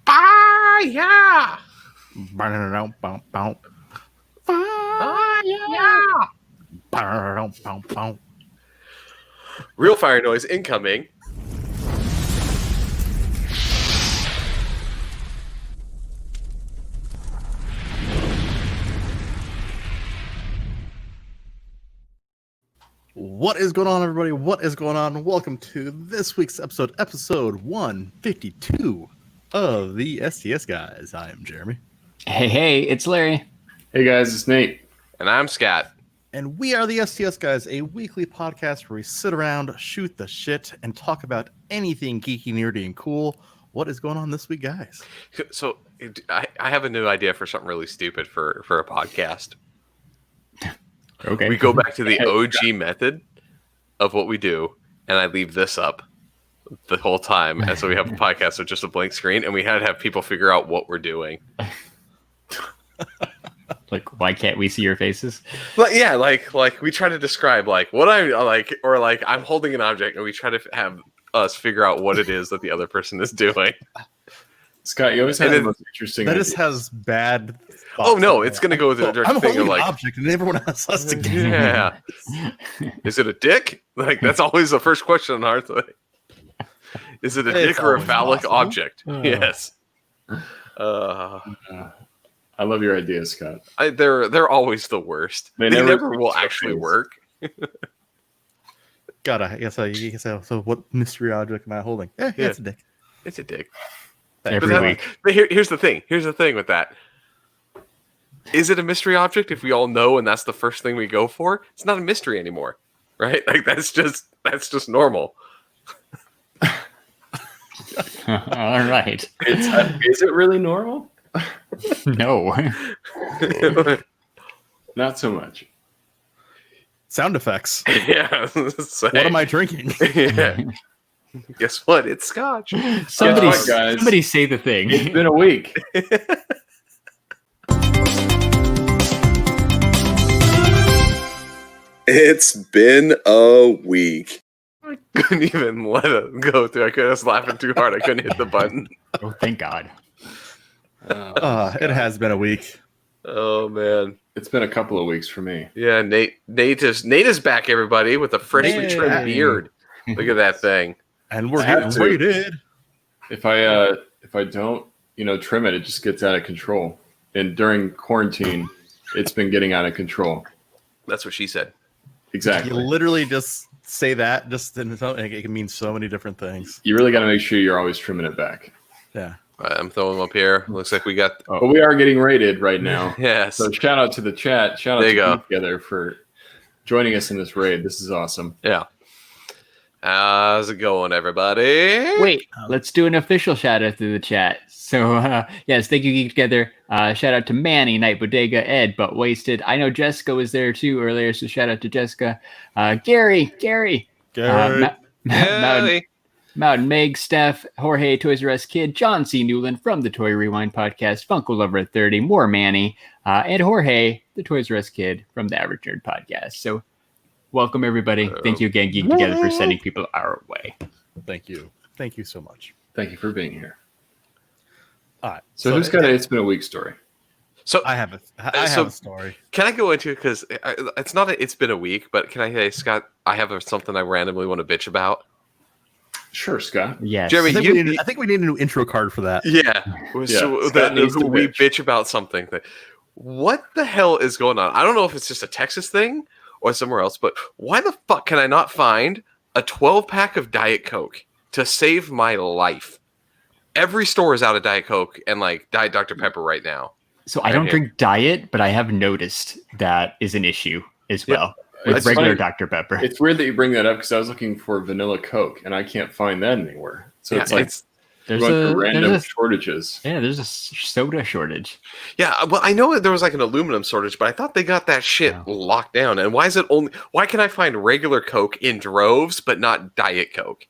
Fire! Real fire noise incoming. What is going on, everybody? What is going on? Welcome to this week's episode 152 of the STS Guys. I am Jeremy. Hey, it's Larry. Hey guys, it's Nate. And I'm Scott. And we are the STS Guys, a weekly podcast where we sit around, shoot the shit, and talk about anything geeky, nerdy, and cool. What is going on this week, guys? So I have a new idea for something really stupid for a podcast. Okay. We go back to the OG method of what we do, and I leave this up the whole time. And so we have a podcast with just a blank screen, and we had to have people figure out what we're doing. Like, why can't we see your faces? But yeah, like we try to describe like what I'm like, or like I'm holding an object, and we try to have us figure out what it is that the other person is doing. Scott, you always have the most interesting That ideas. just has bad... Oh no, it's going to go with the I'm thing holding of like an object, and everyone else has to get yeah. Is it a dick? Like that's always the first question on our thing. Is it a It's dick or a always phallic possible. object? Yes. I love your ideas, Scott. They're always the worst. They never will actually work. God, I guess so what mystery object am I holding? Yeah, it's a dick. It's a dick. Every week. But here's the thing. Here's the thing with that. Is it a mystery object if we all know and that's the first thing we go for? It's not a mystery anymore, right? Like that's just normal. All right. Is it really normal? No. Not so much. Sound effects. Yeah. What am I drinking? Yeah. Guess what? It's scotch. Somebody, Guess what, guys? somebody say the thing. It's been a week. It's been a week. I couldn't even let it go through. I was laughing too hard. I couldn't hit the button. Oh, thank God. It has been a week. Oh man. It's been a couple of weeks for me. Yeah, Nate is back, everybody, with a freshly trimmed beard. Look at that thing. And we're I have getting to. rated. If I don't, trim it, it just gets out of control. And during quarantine, it's been getting out of control. That's what she said. Exactly. You literally just say that, it can mean so many different things. You really got to make sure you're always trimming it back. Yeah. I'm throwing them up here. Looks like we got. But we are getting rated right now. Yes. So shout out to the chat. Shout out There to you go. Keith Together for joining us in this raid. This is awesome. Yeah. How's it going, everybody? Wait, let's do an official shout out to the chat. So, yes, thank you, Geek Together. Shout out to Manny, Night Bodega, Ed, But Wasted. I know Jessica was there too earlier, so shout out to Jessica. Gary. Mountain Meg, Steph, Jorge, Toys R Us Kid, John C. Newland from the Toy Rewind Podcast, Funko Lover at 30, more Manny, and Jorge, the Toys R Us Kid from the Average Nerd Podcast. So, welcome everybody. Thank you again, Geek Together, for sending people our way. Thank you. Thank you so much. Thank you for being here. All right. So who's got It's Been a Week story? So I have a story. Can I go into it? Because it's not it's been a week, but can I say, Scott, I have something I randomly want to bitch about. Sure, Scott. Yes. Jeremy, I think we need a new intro card for that. Yeah. So Scott needs to we bitch. bitch about something. What the hell is going on? I don't know if it's just a Texas thing or somewhere else, but why the fuck can I not find a 12-pack of Diet Coke to save my life? Every store is out of Diet Coke and like Diet Dr. Pepper right now. So I don't drink Diet, but I have noticed that is an issue as well with It's regular funny. Dr. Pepper. It's weird that you bring that up because I was looking for vanilla Coke and I can't find that anywhere. So Yeah, it's like There's going through random there's a shortages. there's a soda shortage. Yeah, well, I know that there was like an aluminum shortage, but I thought they got that shit locked down. And why can I find regular Coke in droves, but not Diet Coke?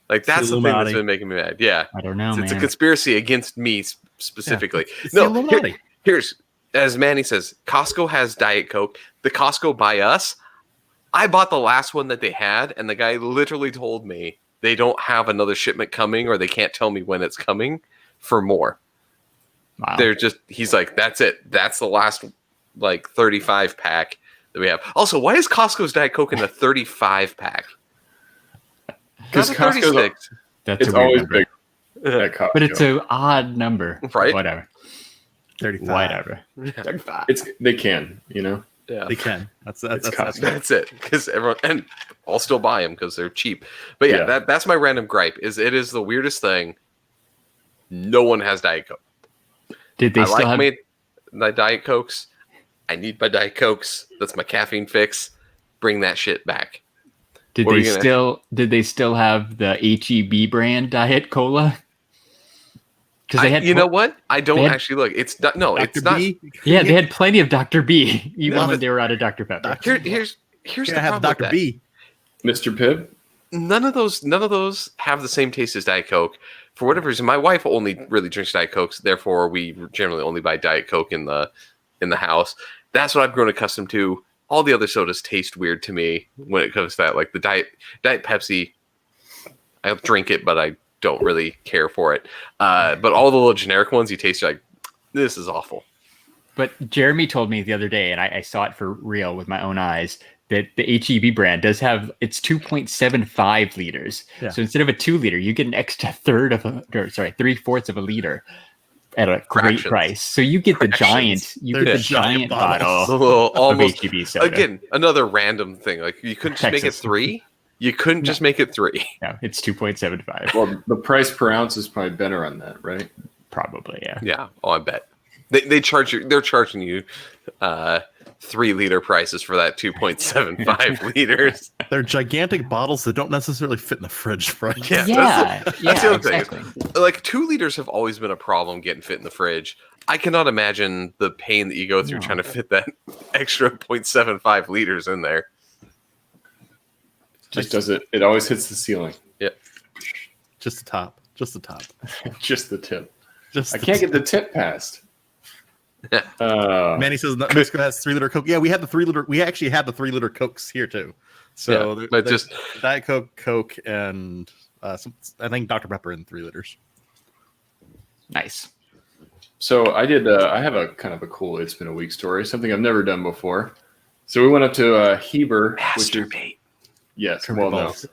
Like, that's the thing that's been making me mad. Yeah. I don't know, It's a man. conspiracy against me specifically. It's the Illuminati. Here's, as Manny says, Costco has Diet Coke. The Costco by us, I bought the last one that they had, and the guy literally told me they don't have another shipment coming, or they can't tell me when it's coming for more. Wow. He's like, that's it. That's the last like 35 pack that we have. Also, why is Costco's Diet Coke in a 35 pack? Because Not a 36. That's it's a weird always number. big at Costco. But it's an odd number. Right? Whatever. 35. Whatever. Yeah. 35. They can, you know. Yeah. They can. That's Costco. That's it. Because everyone, and I'll still buy them because they're cheap. But yeah, that's my random gripe. It is the weirdest thing. No one has Diet Coke. Did they still have my Diet Cokes. I need my Diet Cokes. That's my caffeine fix. Bring that shit back. Did they still have the HEB brand Diet Cola? Because they had, you know what? I don't actually look. It's not. No, Dr. it's not. B? Yeah, they had plenty of Dr. B, even No, when they were out of Dr. Pepper. Here's You're the gonna have problem with Dr. that. B. Mr. Pibb. None of those have the same taste as Diet Coke. For whatever reason, my wife only really drinks Diet Cokes. Therefore, we generally only buy Diet Coke in the house. That's what I've grown accustomed to. All the other sodas taste weird to me when it comes to that. Like the Diet Pepsi, I'll drink it, but I don't really care for it. But all the little generic ones, you taste, you're like, this is awful. But Jeremy told me the other day, and I saw it for real with my own eyes, that the HEB brand does have, it's 2.75 liters. Yeah. So instead of a 2 liter, you get an extra 3/4 of a liter at a great Fractions. price. So you get the giant, They're the giant giant bottles. It's a bottle little of almost HEB soda. again another random thing. Like you couldn't just make it Texas. 3. You couldn't just make it 3. No, it's 2.75. Well, the price per ounce is probably better on that, right? Probably, yeah. Yeah. Oh, I bet they charge you. They're charging you 3-liter prices for that 2.75 liters. They're gigantic bottles that don't necessarily fit in the fridge, right? Yeah. That's the other thing. exactly. Like 2 liters have always been a problem getting fit in the fridge. I cannot imagine the pain that you go through No. trying to fit that extra 0.75 liters in there. Just does it. It always hits the ceiling. Just the top. Just the top. Just the tip. Just I can't get the tip past. Manny says Mexico has 3-liter Coke. Yeah, we had the 3-liter. We actually had the 3-liter Cokes here too. So, Yeah, but there's just Diet Coke, and I think Dr. Pepper in 3 liters. Nice. So I did. I have a kind of a cool "It's Been a Week" story. Something I've never done before. So we went up to Heber, which is masturbate. yes. Curvy Well, no, balls.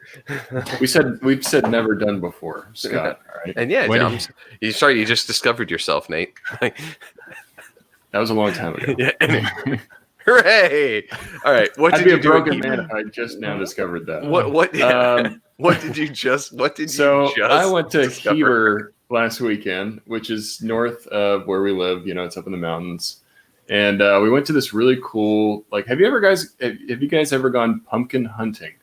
we've said never done before, Scott. All right, And yeah, What John, did- you just discovered yourself, Nate. that was a long time ago. Yeah, anyway. Hooray! All right, what I'd did be you a do? broken man if I just now discovered that. What? Um, What did you just? What did So you just? I went to discover? Heber last weekend, which is north of where we live. You know, it's up in the mountains, and we went to this really cool. Like, have you guys ever gone pumpkin hunting?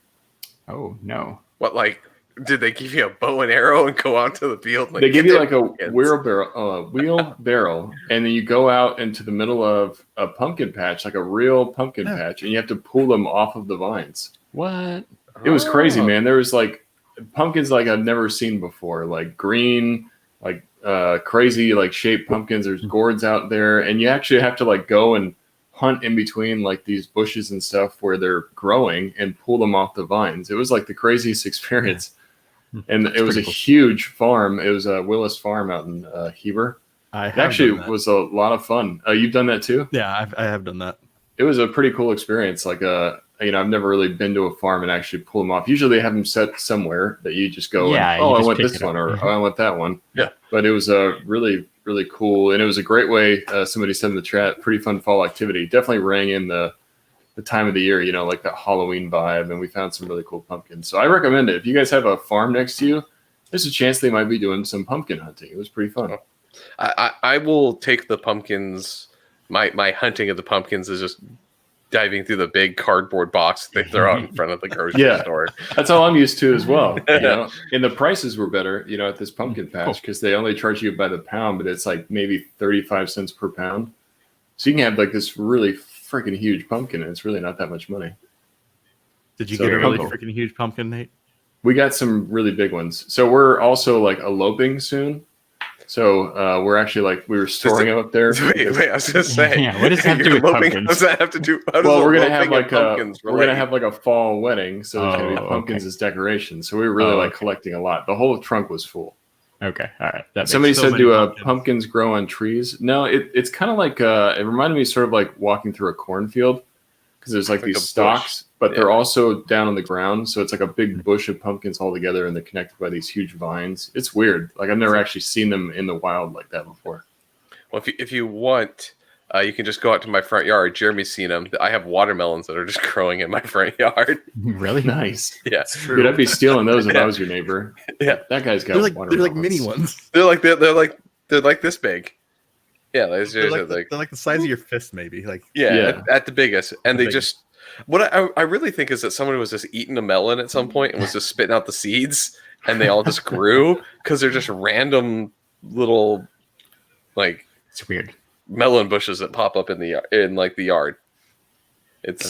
Oh, no. What, like, did they give you a bow and arrow and go out to the field? They give you like a kids? wheelbarrow, and then you go out into the middle of a pumpkin patch, like a real pumpkin patch, and you have to pull them off of the vines. What? It was crazy, Oh. man. There was like pumpkins like I've never seen before, like green, like crazy, like shaped pumpkins. There's gourds out there, and you actually have to like go and hunt in between like these bushes and stuff where they're growing and pull them off the vines. It was like the craziest experience. And it was a huge farm. It was a Willis farm out in Heber. It actually was a lot of fun. You've done that too? Yeah, I have done that. It was a pretty cool experience. Like, I've never really been to a farm and actually pull them off. Usually they have them set somewhere that you just go, Yeah, and, you I just want pick this it up. one, or oh, I want that one. Yeah. But it was a really, really cool, and it was a great way. Somebody said in the chat, pretty fun fall activity. Definitely rang in the time of the year, you know, like that Halloween vibe, and we found some really cool pumpkins. So I recommend it. If you guys have a farm next to you, there's a chance they might be doing some pumpkin hunting. It was pretty fun. I will take the pumpkins. My hunting of the pumpkins is just diving through the big cardboard box they throw out in front of the grocery Yeah. store. That's all I'm used to as well. You know? And the prices were better, you know, at this pumpkin patch because they only charge you by the pound, but it's like maybe 35 cents per pound. So you can have like this really freaking huge pumpkin, and it's really not that much money. Did you So get a really Funko. freaking huge pumpkin, Nate? We got some really big ones. So we're also like eloping soon. So we're actually like we were storing them up there. Wait, I was gonna say. Yeah, what does that have to do with pumpkins? Does that have to do? Well, we're gonna have like a fall wedding, so there's gonna be pumpkins as decorations. So we were really collecting a lot. The whole trunk was full. Okay, all right. Somebody said, "Do pumpkins grow on trees?" No, it's kind of like it reminded me sort of like walking through a cornfield because there's like these stalks, but they're also down on the ground, so it's like a big bush of pumpkins all together, and they're connected by these huge vines. It's weird. Like I've never actually seen them in the wild like that before. Well, if you want, you can just go out to my front yard. Jeremy's seen them. I have watermelons that are just growing in my front yard. Really nice. Yeah, dude, I'd be stealing those if I was your neighbor. Yeah, that guy's got. They're like mini ones. They're like this big. Yeah, they're like the size of your fist, maybe. Like at the biggest, and they just. What I really think is that someone was just eating a melon at some point and was just spitting out the seeds, and they all just grew because they're just random little, like, it's weird melon bushes that pop up in the yard. I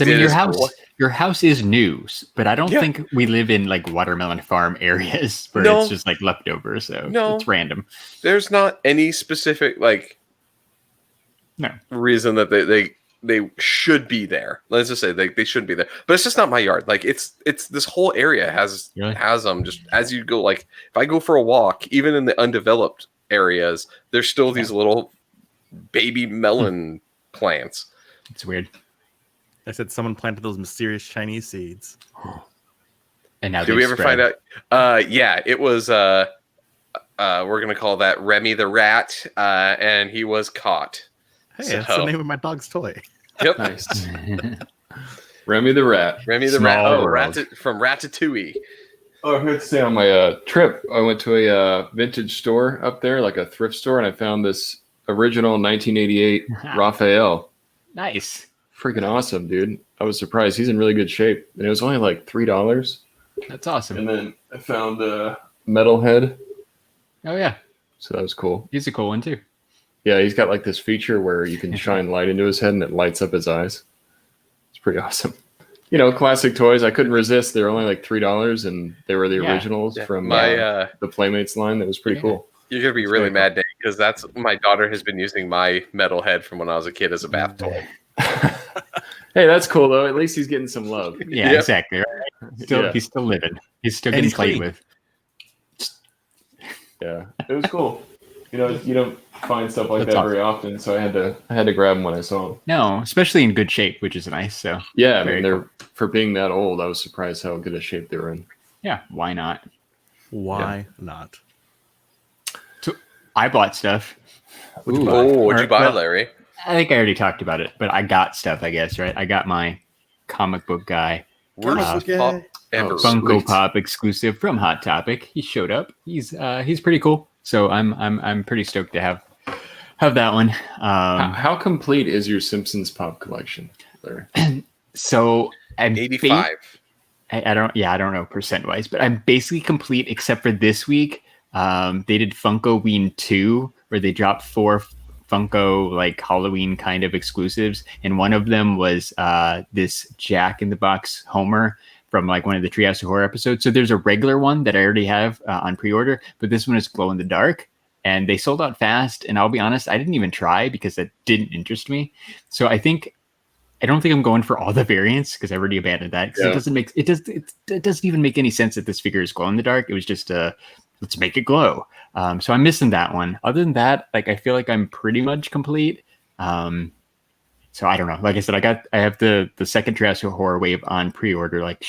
mean, your house is new, but I don't think we live in like watermelon farm areas where it's just like leftovers. So it's random. There's not any specific reason that they should be there. Let's just say they should be there, but it's just not my yard. Like it's this whole area has them just as you go. Like if I go for a walk, even in the undeveloped areas, there's still these little baby melon plants. It's weird. I said someone planted those mysterious Chinese seeds. And now did we ever find out? Yeah, it was. We're gonna call that Remy the rat, and he was caught. Hey, that's the name of my dog's toy. Yep. Nice. Remy the rat. Remy the rat. Oh, from Ratatouille. Oh, I heard to say on my trip, I went to a vintage store up there, like a thrift store, and I found this original 1988 Raphael. Nice. Freaking awesome, dude. I was surprised. He's in really good shape. And it was only like $3. That's awesome. And then I found a Metalhead. Oh, yeah. So that was cool. He's a cool one, too. Yeah, he's got like this feature where you can shine light into his head and it lights up his eyes. It's pretty awesome. You know, classic toys. I couldn't resist. They were only like $3, and they were the originals from the Playmates line. That was pretty cool. You're going to be really mad, Dave, because that's my daughter has been using my Metalhead from when I was a kid as a bath toy. Hey, that's cool, though. At least he's getting some love. Yeah, exactly. Right? He's still living. He's still getting played with. Yeah, it was cool. You know, you don't find stuff like that very often, so I had to grab them when I saw them. No, especially in good shape, which is nice. So yeah, I mean, they're for being that old. I was surprised how good a shape they were in. Yeah, why not? Why not? So I bought stuff. What'd you buy, Larry? I think I already talked about it, but I got stuff. I guess right. I got my comic book guy. Funko Pop exclusive from Hot Topic. He showed up. He's pretty cool. So I'm pretty stoked to have that one. How complete is your Simpsons pop collection, Larry? So I'm 85. I don't know percent wise, but I'm basically complete except for this week. They did Funko Ween 2, where they dropped 4 Funko like Halloween kind of exclusives, and one of them was this Jack in the Box Homer from like one of the Treehouse of Horror episodes. So there's a regular one that I already have on pre-order, but this one is glow in the dark, and they sold out fast. And I'll be honest, I didn't even try because that didn't interest me. So I don't think I'm going for all the variants because I already abandoned that because it doesn't even make any sense that this figure is glow in the dark. It was just let's make it glow. So I'm missing that one. Other than that, like I feel like I'm pretty much complete. So I don't know. Like I said, I have the second Treehouse of Horror wave on pre-order. Like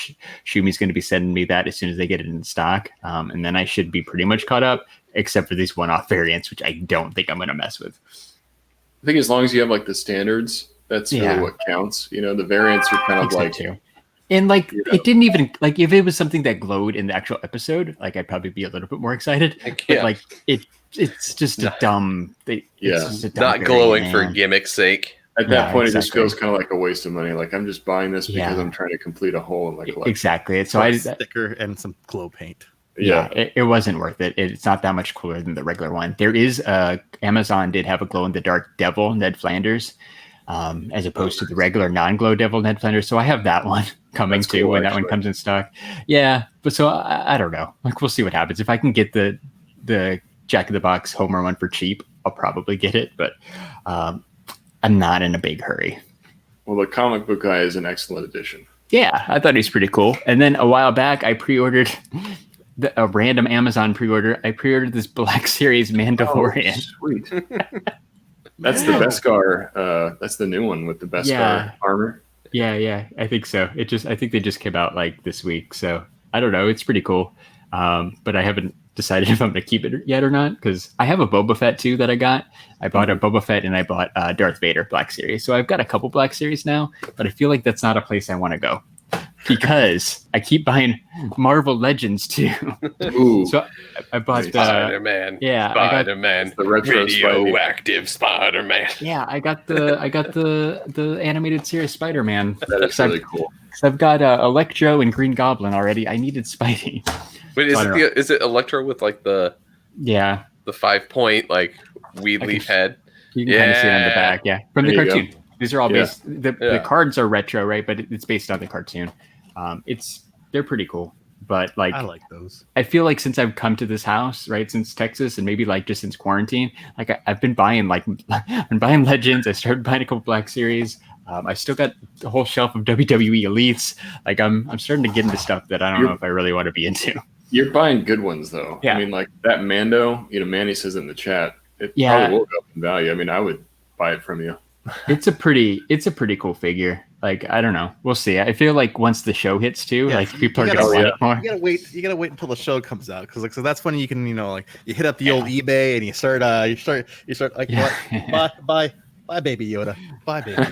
Shumi's going to be sending me that as soon as they get it in stock, and then I should be pretty much caught up, except for these one-off variants, which I don't think I'm going to mess with. I think as long as you have like the standards, that's really what counts. You know, the variants are kind of like. So and like it didn't even like if it was something that glowed in the actual episode, like I'd probably be a little bit more excited. But like it's just a dumb. Not glowing for gimmick's sake. At that point, it just feels kind of like a waste of money. Like I'm just buying this because I'm trying to complete a hole in my collection. Exactly. So I sticker and some glow paint. Yeah, it wasn't worth it. It's not that much cooler than the regular one. There is Amazon did have a glow in the dark devil Ned Flanders, as opposed to the regular non-glow devil Ned Flanders. So I have that one coming too when that one comes in stock. Yeah, but so I don't know. Like we'll see what happens if I can get the Jack in the Box Homer one for cheap, I'll probably get it, but I'm not in a big hurry. Well, the comic book guy is an excellent addition. Yeah, I thought he was pretty cool. And then a while back, I pre-ordered a random Amazon pre-order. I pre-ordered this Black Series Mandalorian. Oh, sweet. That's the Beskar. That's the new one with the Beskar armor. Yeah, I think so. I think they just came out like this week, so I don't know. It's pretty cool, but I haven't decided if I'm going to keep it yet or not, because I have a Boba Fett too that I got. I bought a Boba Fett and I bought Darth Vader Black Series. So I've got a couple Black Series now, but I feel like that's not a place I want to go because I keep buying Marvel Legends too. Ooh. So I bought Spider-Man. Yeah, Spider-Man. The retro radioactive Spider-Man. Yeah, I got the animated series Spider-Man. That is really cool. So I've got Electro and Green Goblin already. I needed Spidey. Wait, is it Electro with like the 5-point like weed leaf head? You can kind of see it on the back, from the cartoon. Go. These are all based. The cards are retro, right? But it's based on the cartoon. They're pretty cool. But like, I like those. I feel like since I've come to this house, right, since Texas, and maybe like just since quarantine, like I've been buying Legends. I started buying a couple Black Series. I still got a whole shelf of WWE Elites. Like I'm starting to get into stuff that I don't know if I really want to be into. You're buying good ones though. Yeah. I mean, like that Mando. Manny says in the chat, it probably will go up in value. I mean, I would buy it from you. It's a pretty cool figure. Like, I don't know. We'll see. I feel like once the show hits too, like people are gonna want it more. You gotta wait until the show comes out, because so that's when you can you hit up the old eBay and you start like what? Bye baby Yoda. Bye baby.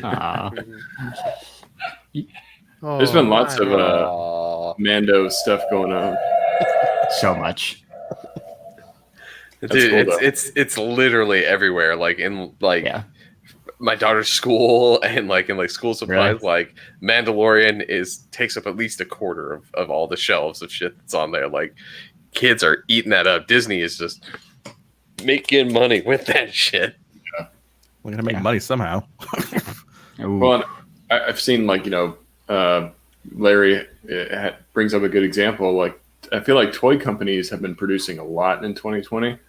There's been lots of Mando stuff going on. So much. Dude, cool, it's literally everywhere. Like in my daughter's school and like in school supplies, really? Like Mandalorian takes up at least a quarter of all the shelves of shit that's on there. Like kids are eating that up. Disney is just making money with that shit. Yeah. We're gonna make money somehow. Well, I've seen Larry brings up a good example. Like I feel like toy companies have been producing a lot in 2020.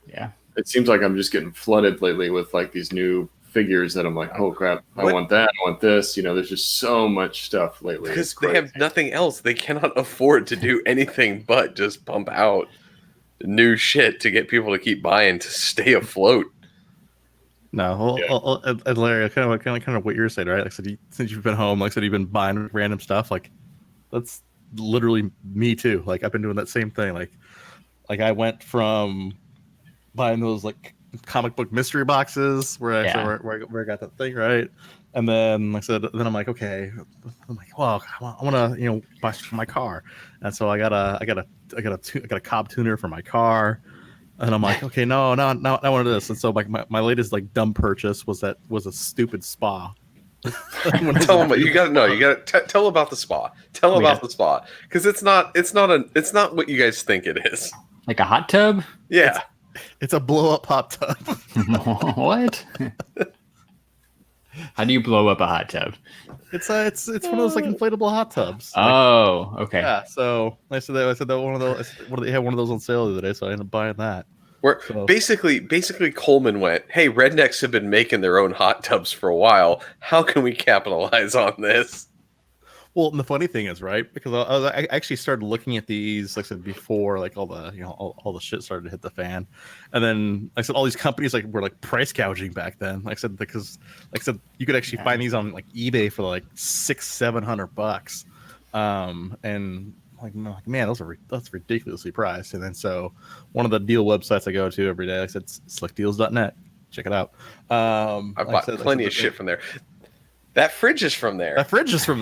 Yeah, it seems like I'm just getting flooded lately with like these new figures that I'm like, oh crap, I want that, I want this. There's just so much stuff lately because they have nothing else. They cannot afford to do anything but just pump out new shit to get people to keep buying to stay afloat. No, and Larry, kind of what you're saying, right? Like I said, since you've been home, like I said, you've been buying random stuff. Like that's literally me too. Like I've been doing that same thing. Like I went from buying those like comic book mystery boxes where I got that thing, right? And then like I said, then I'm like, okay, I'm like, well, I want to buy my car, and so I got a Cobb tuner for my car. And I'm like, okay, no, not one of this. And so like my latest like dumb purchase was a stupid spa. Tell them you gotta tell about the spa. Tell them about the spa, because it's not what you guys think it is. Like a hot tub? Yeah, it's a blow up hot tub. What? How do you blow up a hot tub? It's one of those like inflatable hot tubs. Oh, okay. Yeah. So I said that one of those. They had one of those on sale the other day, so I ended up buying that. Where basically Coleman went, hey, rednecks have been making their own hot tubs for a while. How can we capitalize on this? Well, and the funny thing is, right, because I actually started looking at these, like I said, before like all the all the shit started to hit the fan, and then like I said, all these companies like were like price gouging back then. Like I said, because like I said, you could actually find these on like eBay for like $600-700, and like man, that's ridiculously priced. And then so one of the deal websites I go to every day, like I said, slickdeals.net. Check it out. I've bought plenty of shit from there. That fridge is from there.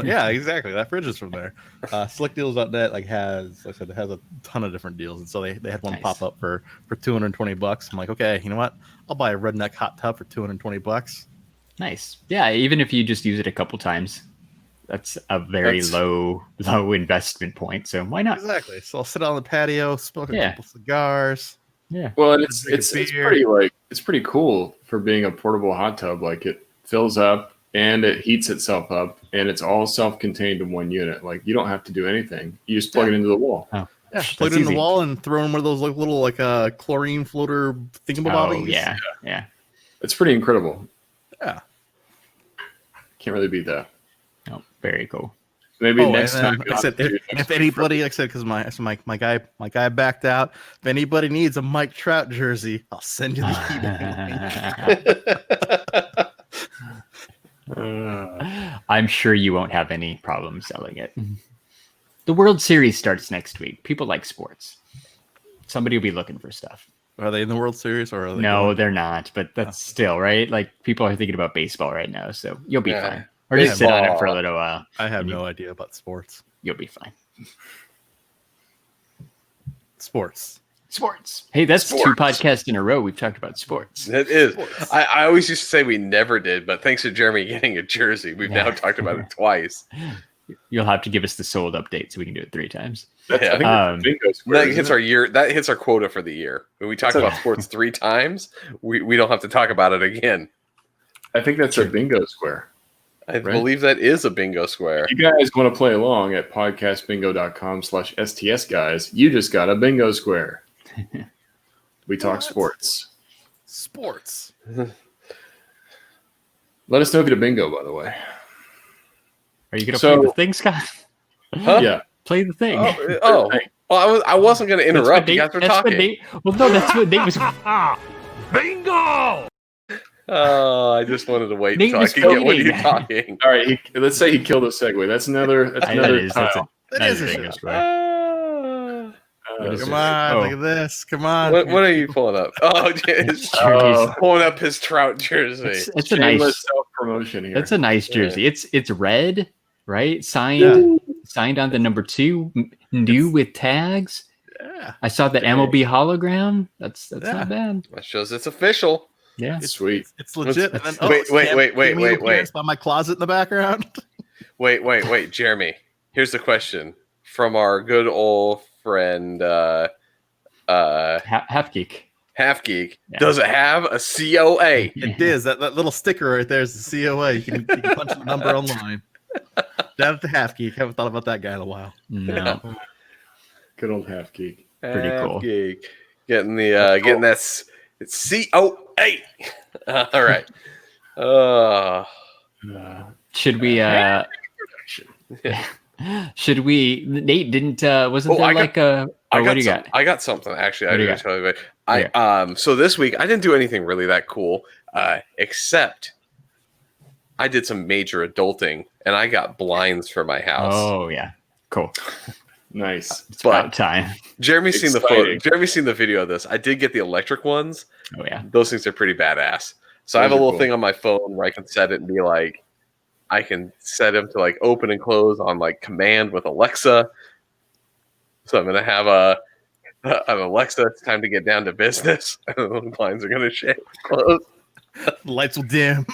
Yeah, exactly. That fridge is from there. Slickdeals.net has a ton of different deals, and so they had one pop up for $220. I'm like, okay, you know what? I'll buy a redneck hot tub for $220. Nice. Yeah, even if you just use it a couple times, that's a very low investment point. So why not? Exactly. So I'll sit on the patio, smoke a couple cigars. Yeah. Well, and it's pretty cool for being a portable hot tub. Like it fills up and it heats itself up, and it's all self-contained in one unit. Like you don't have to do anything. You just plug it into the wall. Oh. Yeah, plug it in the wall and throw in one of those little chlorine floater thingamabobbies. Oh yeah. It's pretty incredible. Yeah. Can't really beat that. Oh, very cool. Maybe next time. I said, if anybody, like I said, because my guy backed out. If anybody needs a Mike Trout jersey, I'll send you the eBay. I'm sure you won't have any problem selling it. The World Series starts next week. People like sports. Somebody will be looking for stuff. Are they in the World Series or are they? No, they're not. But that's still right. Like people are thinking about baseball right now, so you'll be fine. Or just sit on it for a little while. I have no idea about sports. You'll be fine. Sports. Hey, that's 2 podcasts in a row we've talked about sports. It is. I always used to say we never did, but thanks to Jeremy getting a jersey, we've now talked about it twice. You'll have to give us the sold update so we can do it 3 times. That hits our quota for the year. When we talk about sports 3 times, we don't have to talk about it again. I think that's a bingo square. I believe that is a bingo square. If you guys want to play along at podcastbingo.com/STS Guys, you just got a bingo square. We talk sports. Let us know if you do bingo, by the way. Are you going to play the thing, Scott? Huh? Yeah. Play the thing. Well, I wasn't going to interrupt. You guys were talking. That's what Nate was. Bingo! Oh, I just wanted to wait until I could get what you're talking. All right, let's say he killed a segue. That's another tile. That is a bingo square. Come on, look at this. Come on. What are you pulling up? Oh, he's pulling up his Trout jersey. It's a nice self-promotion here. It's a nice jersey. It's red, right? Signed on the number 2, new with tags. Yeah. I saw the MLB hologram. That's not bad. That shows it's official. Yeah, it's sweet. It's legit. And then, wait. By my closet in the background. Wait, Jeremy. Here's the question from our good old friend Half Geek. Yeah. Does it have a COA? It is. That little sticker right there is the COA. You can punch the number online. Shout out to Half Geek. Haven't thought about that guy in a while. No. Good old Half Geek. Pretty cool. Geek. Getting that. It's COA. All right. Should we? Should we? Nate didn't. Wasn't there what do you got? I got something actually. I didn't tell you. So this week I didn't do anything really that cool, except I did some major adulting and I got blinds for my house. Oh yeah, cool. Nice. It's about time. Jeremy's seen the photo. Jeremy's seen the video of this. I did get the electric ones. Oh yeah, those things are pretty badass. So I have a little thing on my phone where I can set it and be like, I can set them to like open and close on like command with Alexa. So I'm gonna have an Alexa. It's time to get down to business. The blinds are gonna shake close. The lights will dim.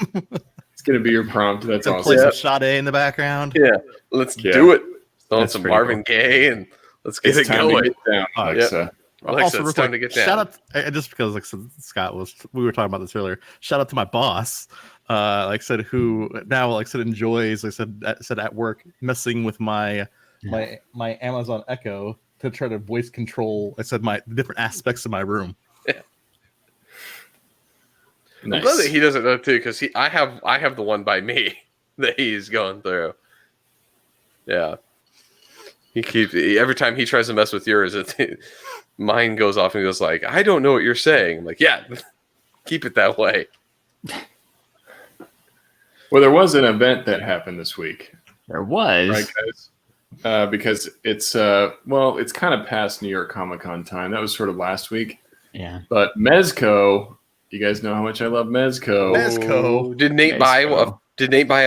It's gonna be your prompt. That's awesome. Play some Sade in the background. Yeah, let's do it. Throw some Marvin Gaye and let's get it going. Get down, Alexa. Alexa, it's time to get down. Shout out, just because like Scott we were talking about this earlier. Shout out to my boss, like I said, who now like I said enjoys, like I said at work, messing with my Amazon Echo to try to voice control. I said the different aspects of my room. Yeah. Nice. I'm glad that he doesn't know too, because I have the one by me that he's going through. Yeah. He keeps every time he tries to mess with yours, mine goes off and he goes like, I don't know what you're saying. I'm like, yeah, keep it that way. Well, there was an event that happened this week. There was, right, guys? Because it's it's kind of past New York Comic-Con time. That was sort of last week. Yeah. But Mezco, you guys know how much I love Mezco. Mezco. Did Nate buy a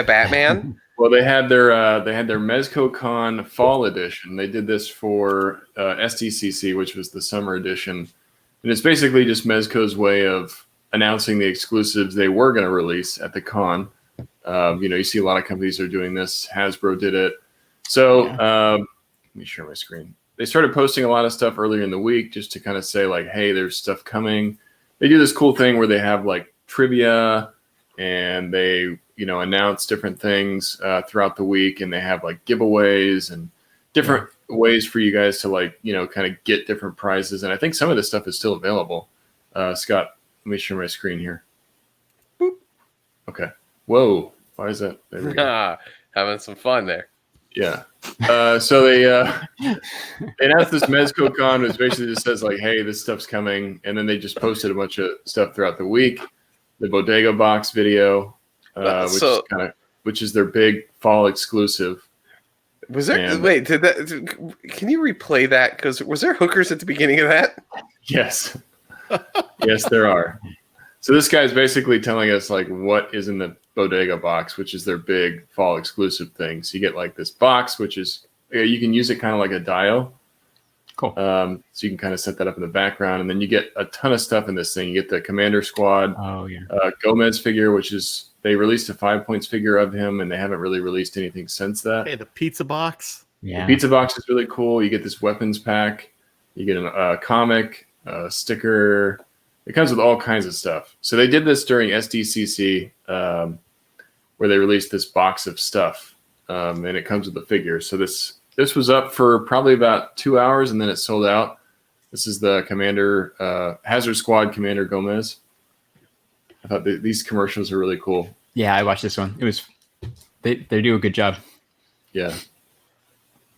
Batman? Well, they had their MezcoCon Fall Edition. They did this for STCC, which was the summer edition, and it's basically just Mezco's way of announcing the exclusives they were going to release at the con. You see a lot of companies are doing this. Hasbro did it. So let me share my screen. They started posting a lot of stuff earlier in the week just to kind of say like, hey, there's stuff coming. They do this cool thing where they have like trivia and they announce different things throughout the week, and they have like giveaways and different ways for you guys to like, kind of get different prizes. And I think some of this stuff is still available. Scott, let me share my screen here. Boop. Okay. Whoa. Why is that? There we go. Having some fun there. Yeah. So they announced this MezcoCon, which basically just says like, hey, this stuff's coming. And then they just posted a bunch of stuff throughout the week. The Bodega Box video, which is their big fall exclusive. Was there? Can you replay that? Because was there hookers at the beginning of that? Yes. Yes, there are. So this guy's basically telling us like what is in the Bodega Box, which is their big fall exclusive thing. So you get like this box, which is you can use it kind of like a dial. Cool. So you can kind of set that up in the background, and then you get a ton of stuff in this thing. You get the Commander Squad, Gomez figure, which is they released a 5 points figure of him, and they haven't really released anything since that. Hey, the pizza box. Yeah, the pizza box is really cool. You get this weapons pack. You get a comic, a sticker. It comes with all kinds of stuff. So they did this during SDCC, where they released this box of stuff, and it comes with the figure. So this was up for probably about 2 hours, and then it sold out. This is the Commander Hazard Squad Commander Gomez. I thought these commercials are really cool. Yeah, I watched this one. It was they do a good job. Yeah,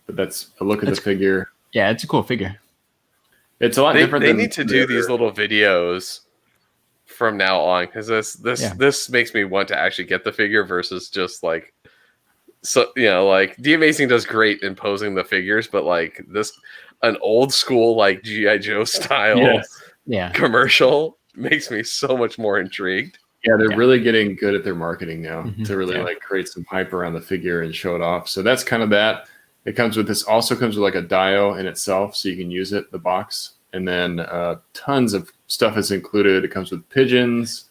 but that's a look at the figure. Yeah, it's a cool figure. It's a lot different. They need to do these little videos from now on, because this makes me want to actually get the figure versus just like, so like The Amazing does great in posing the figures, but like an old school like G.I. Joe style commercial makes me so much more intrigued. Yeah, they're really getting good at their marketing now to really like create some hype around the figure and show it off. So that's kind of that. It comes with this. Also comes with like a dial in itself, so you can use it. The box, and then tons of stuff is included. It comes with pigeons,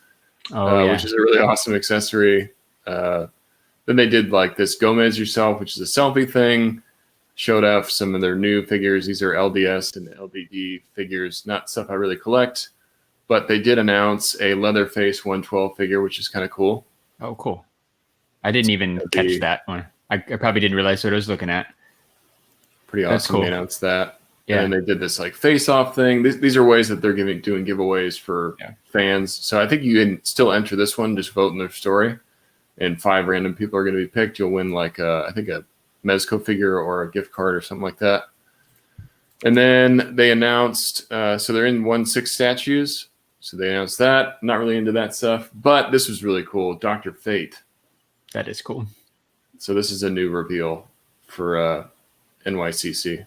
which is a really awesome accessory. Then they did like this Gomez Yourself, which is a selfie thing. Showed off some of their new figures. These are LDS and LDD figures, not stuff I really collect, but they did announce a Leatherface 112 figure, which is kind of cool. Oh, cool. I didn't even catch that one. I probably didn't realize what I was looking at. Pretty awesome. That's cool. They announced that. Yeah. And they did this like face-off thing. These are ways that they're doing giveaways for fans. So I think you can still enter this one. Just vote in their story, and 5 random people are going to be picked. You'll win like I think a Mezco figure or a gift card or something like that. And then they announced so they're in 1/6 statues. So they announced that. I'm not really into that stuff, but this was really cool. Dr. Fate. That is cool. So this is a new reveal for NYCC.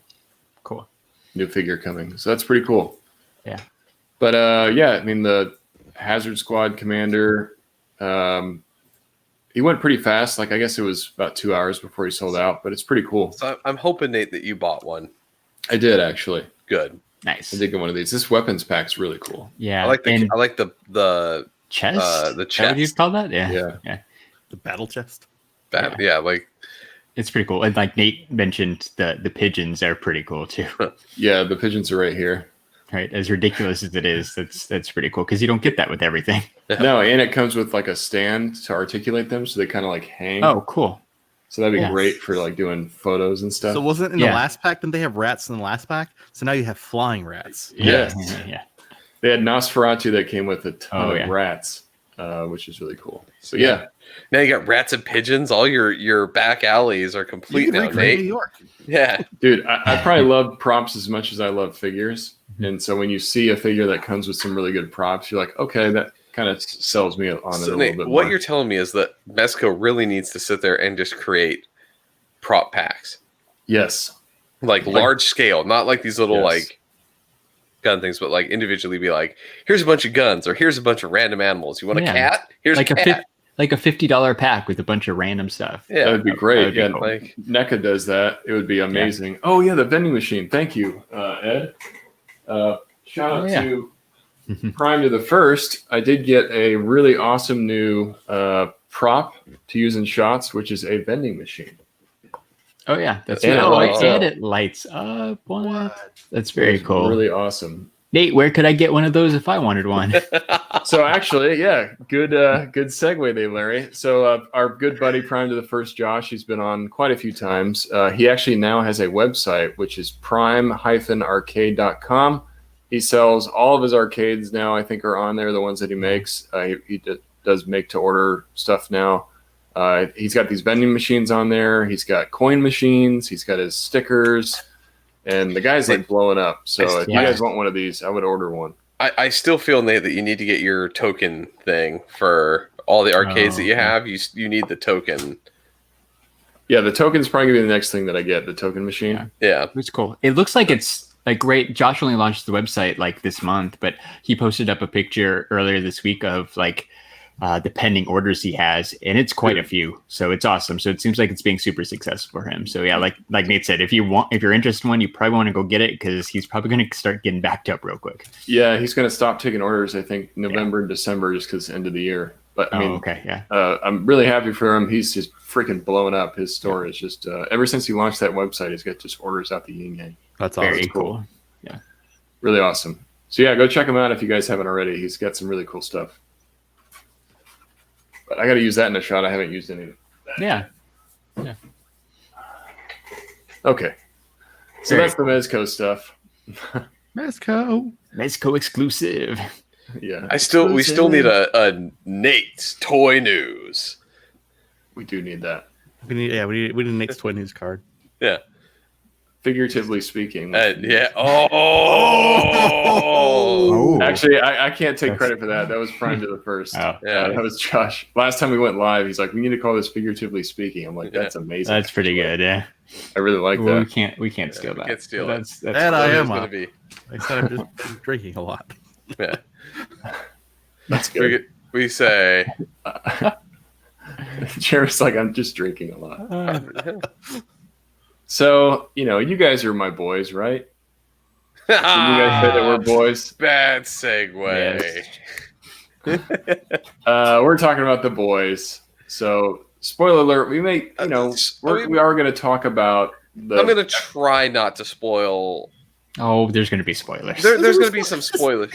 Cool. New figure coming. So that's pretty cool. Yeah. But I mean the Hazard Squad Commander, he went pretty fast. Like I guess it was about 2 hours before he sold out, but it's pretty cool. So I'm hoping, Nate, that you bought one. I did actually. Good. Nice. I did get one of these. This weapons pack's really cool. Yeah. I like the chest. The chest. What do you call that? Yeah. The battle chest. Yeah, like it's pretty cool. And like Nate mentioned, the pigeons are pretty cool too. Yeah, the pigeons are right here. Right, as ridiculous as it is, that's pretty cool because you don't get that with everything. No, and it comes with like a stand to articulate them, so they kind of like hang. Oh, cool. So that'd be great for like doing photos and stuff. So wasn't in the last pack? Didn't they have rats in the last pack? So now you have flying rats. Yes. Yeah. They had Nosferatu that came with a ton of rats, which is really cool. So yeah. Now you got rats and pigeons. All your back alleys are complete now, Nate. New York. Yeah. Dude, I probably love props as much as I love figures. And so when you see a figure that comes with some really good props, you're like, okay, that kind of sells me on it a little bit more. What you're telling me is that Mezco really needs to sit there and just create prop packs. Yes. Like large scale, not like these little like gun things, but like individually be like, here's a bunch of guns or here's a bunch of random animals. You want a cat? Here's like a cat. Like a $50 pack with a bunch of random stuff. Yeah, that'd be great. That'd be cool. Like NECA does that. It would be amazing. Yeah. Oh yeah, the vending machine. Thank you, Ed. Shout out to Prime to the First. I did get a really awesome new prop to use in shots, which is a vending machine. Oh yeah, that's and it lights up. What? That's very cool. Really awesome. Nate, where could I get one of those if I wanted one? So actually, yeah, good segue there, Larry. So our good buddy Prime to the First Josh, he's been on quite a few times. He actually now has a website, which is prime-arcade.com. He sells all of his arcades now, I think, are on there, the ones that he makes. He does make-to-order stuff now. He's got these vending machines on there. He's got coin machines. He's got his stickers. And the guy's like blowing up. So if you guys want one of these, I would order one. I still feel, Nate, that you need to get your token thing for all the arcades that you have. You need the token. Yeah, the token's probably going to be the next thing that I get, the token machine. Yeah. It's cool. It looks like it's like great. Josh only launched the website like this month, but he posted up a picture earlier this week of like the pending orders he has, and it's quite a few. So it's awesome. So it seems like it's being super successful for him. So yeah, like Nate said, if you're interested in one, you probably want to go get it because he's probably going to start getting backed up real quick. Yeah, he's going to stop taking orders, I think, November and December just because end of the year. But I mean, okay, yeah. I'm really happy for him. He's just freaking blowing up. His store is just ever since he launched that website, he's got just orders out the yin yang. That's awesome. Very cool. Yeah, really awesome. So yeah, go check him out if you guys haven't already. He's got some really cool stuff. But I got to use that in a shot. I haven't used any of that. Yeah. Okay. So that's the Mezco stuff. Mezco exclusive. Yeah. We still need a Nate's Toy News. We do need that. We need Nate's Toy News card. Yeah. Figuratively speaking. Yeah. Actually, I can't take credit for that. That was Prime to the First. Yeah. That was Josh. Last time we went live, he's like, "We need to call this figuratively speaking." I'm like, "That's amazing." That's pretty good. Yeah. I really like that. We can't steal that. Can't steal it. That's and I am going to be. I said I'm just drinking a lot. Yeah. That's good. We say. Jerry's like, "I'm just drinking a lot." So, you guys are my boys, right? Did you guys say that we're boys? Bad segue. Yes. We're talking about the boys. So, spoiler alert, we may, we are going to talk about I'm going to try not to spoil. Oh, there's going to be spoilers. There's going to be some spoilers.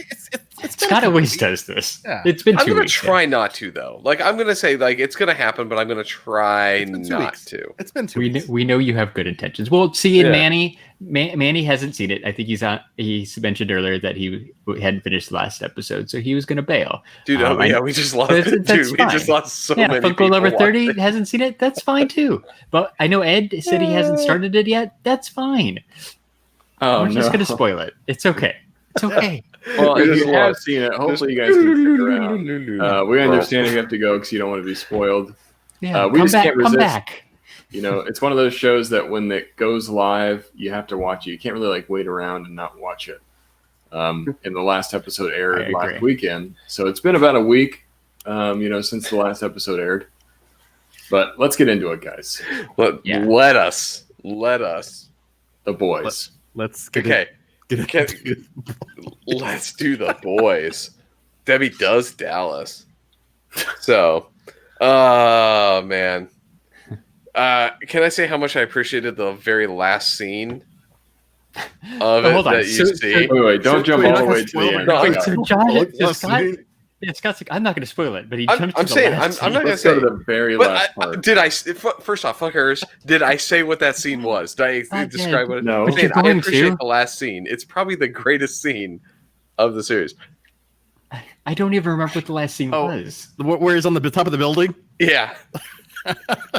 Scott always does this. Yeah. It's been 2 weeks. I'm going to try not to, though. Like, I'm going to say, like, it's going to happen, but I'm going to try not to. It's been 2 weeks. We know you have good intentions. Well, see, and Manny hasn't seen it. I think he mentioned earlier that he hadn't finished the last episode, so he was going to bail. Dude, we just lost it, dude. We just lost so many Funko people. Lover 30 hasn't seen it. That's fine, too. But I know Ed said he hasn't started it yet. That's fine. We're just going to spoil it. It's okay. It's okay. Well, if you have seen it, hopefully you guys can stick around. We understand you have to go because you don't want to be spoiled. Yeah, we just can't resist. Come back. It's one of those shows that when it goes live, you have to watch it. You can't really wait around and not watch it. And the last episode aired last weekend, so it's been about a week, since the last episode aired. But let's get into it, guys. Let us. The boys. Let's get Let's do the boys. Debbie does Dallas. So, man. Can I say how much I appreciated the very last scene of it that you see? Wait, don't jump all the way to the end. Scott's like, I'm not going to spoil it, but I'm not going to say the very last part. Did I? First off, fuckers, did I say what that scene was? Did I describe what? No. I appreciate the last scene. It's probably the greatest scene of the series. I don't even remember what the last scene was. Where he's on the top of the building? Yeah.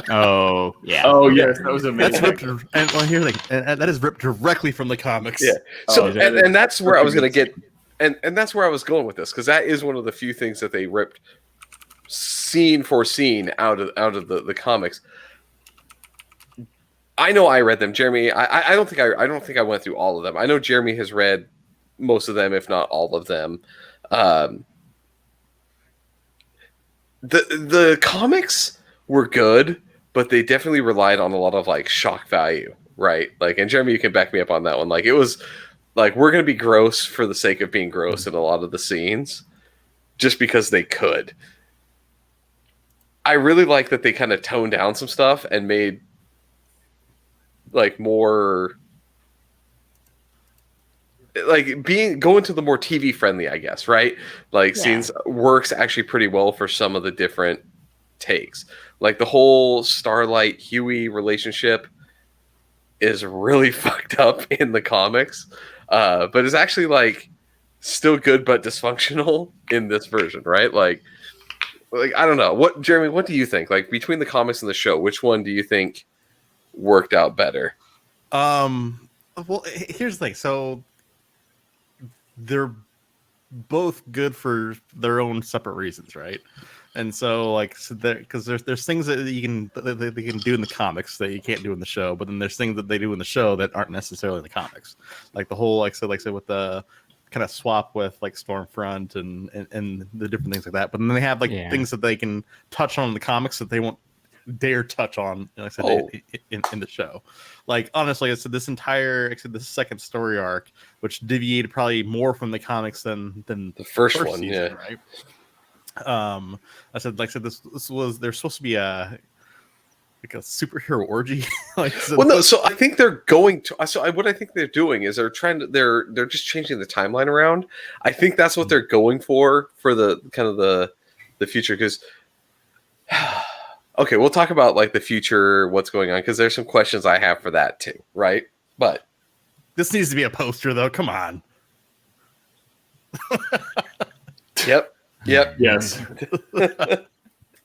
Oh yeah. Oh yes, that was amazing. That's ripped, and that is ripped directly from the comics. Yeah. So and that's where I was going to get. And that's where I was going with this, because that is one of the few things that they ripped scene for scene out of the comics. I know I read them, Jeremy. I don't think I went through all of them. I know Jeremy has read most of them, if not all of them. The comics were good, but they definitely relied on a lot of shock value, right? And Jeremy, you can back me up on that one. It was. We're going to be gross for the sake of being gross in a lot of the scenes, just because they could. I really like that they kind of toned down some stuff and made more. like going to the more TV friendly, I guess, right? Like scenes works actually pretty well for some of the different takes. Like the whole Starlight Huey relationship is really fucked up in the comics, but it's actually like still good but dysfunctional in this version, right? Like I don't know. What, Jeremy, what do you think? Like between the comics and the show, which one do you think worked out better? Well, here's the thing. So they're both good for their own separate reasons, right? And so, like, because there's things that they can do in the comics that you can't do in the show, but then there's things that they do in the show that aren't necessarily in the comics, like the whole like I said with the kind of swap with like Stormfront and the different things like that. But then they have like things that they can touch on in the comics that they won't dare touch on, like I said, in the show. Like honestly, I said this second story arc, which deviated probably more from the comics than the first one, season, right? I said this was, there's supposed to be a superhero orgy. So I think they're going to. What I think they're doing is they're just changing the timeline around. I think that's what they're going for the kind of the future. Because okay, we'll talk about like the future, what's going on, because there's some questions I have for that too, right? But this needs to be a poster, though. Come on. Yep. Yes.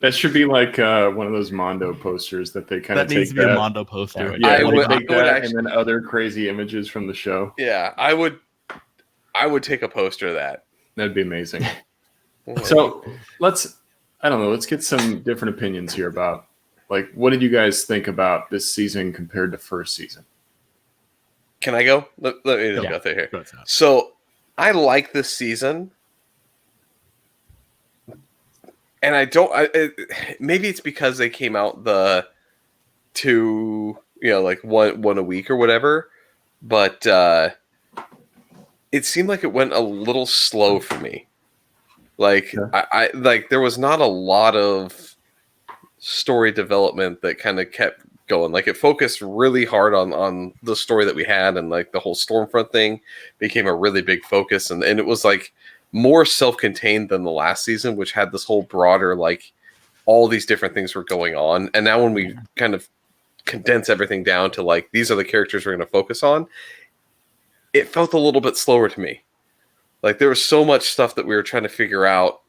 That should be like one of those Mondo posters that they kind of take. That needs to be a Mondo poster. Yeah, I would take that and then other crazy images from the show. Yeah, I would take a poster of that. That'd be amazing. So let's get some different opinions here about, like, what did you guys think about this season compared to first season? Can I go? Let me go through here. So I like this season. And maybe it's because they came out the two, like one a week or whatever, but it seemed like it went a little slow for me. Like I like there was not a lot of story development that kind of kept going. Like it focused really hard on the story that we had, and like the whole Stormfront thing became a really big focus, and it was like more self-contained than the last season, which had this whole broader, like all these different things were going on. And now when we kind of condense everything down to like, these are the characters we're going to focus on, it felt a little bit slower to me. Like there was so much stuff that we were trying to figure out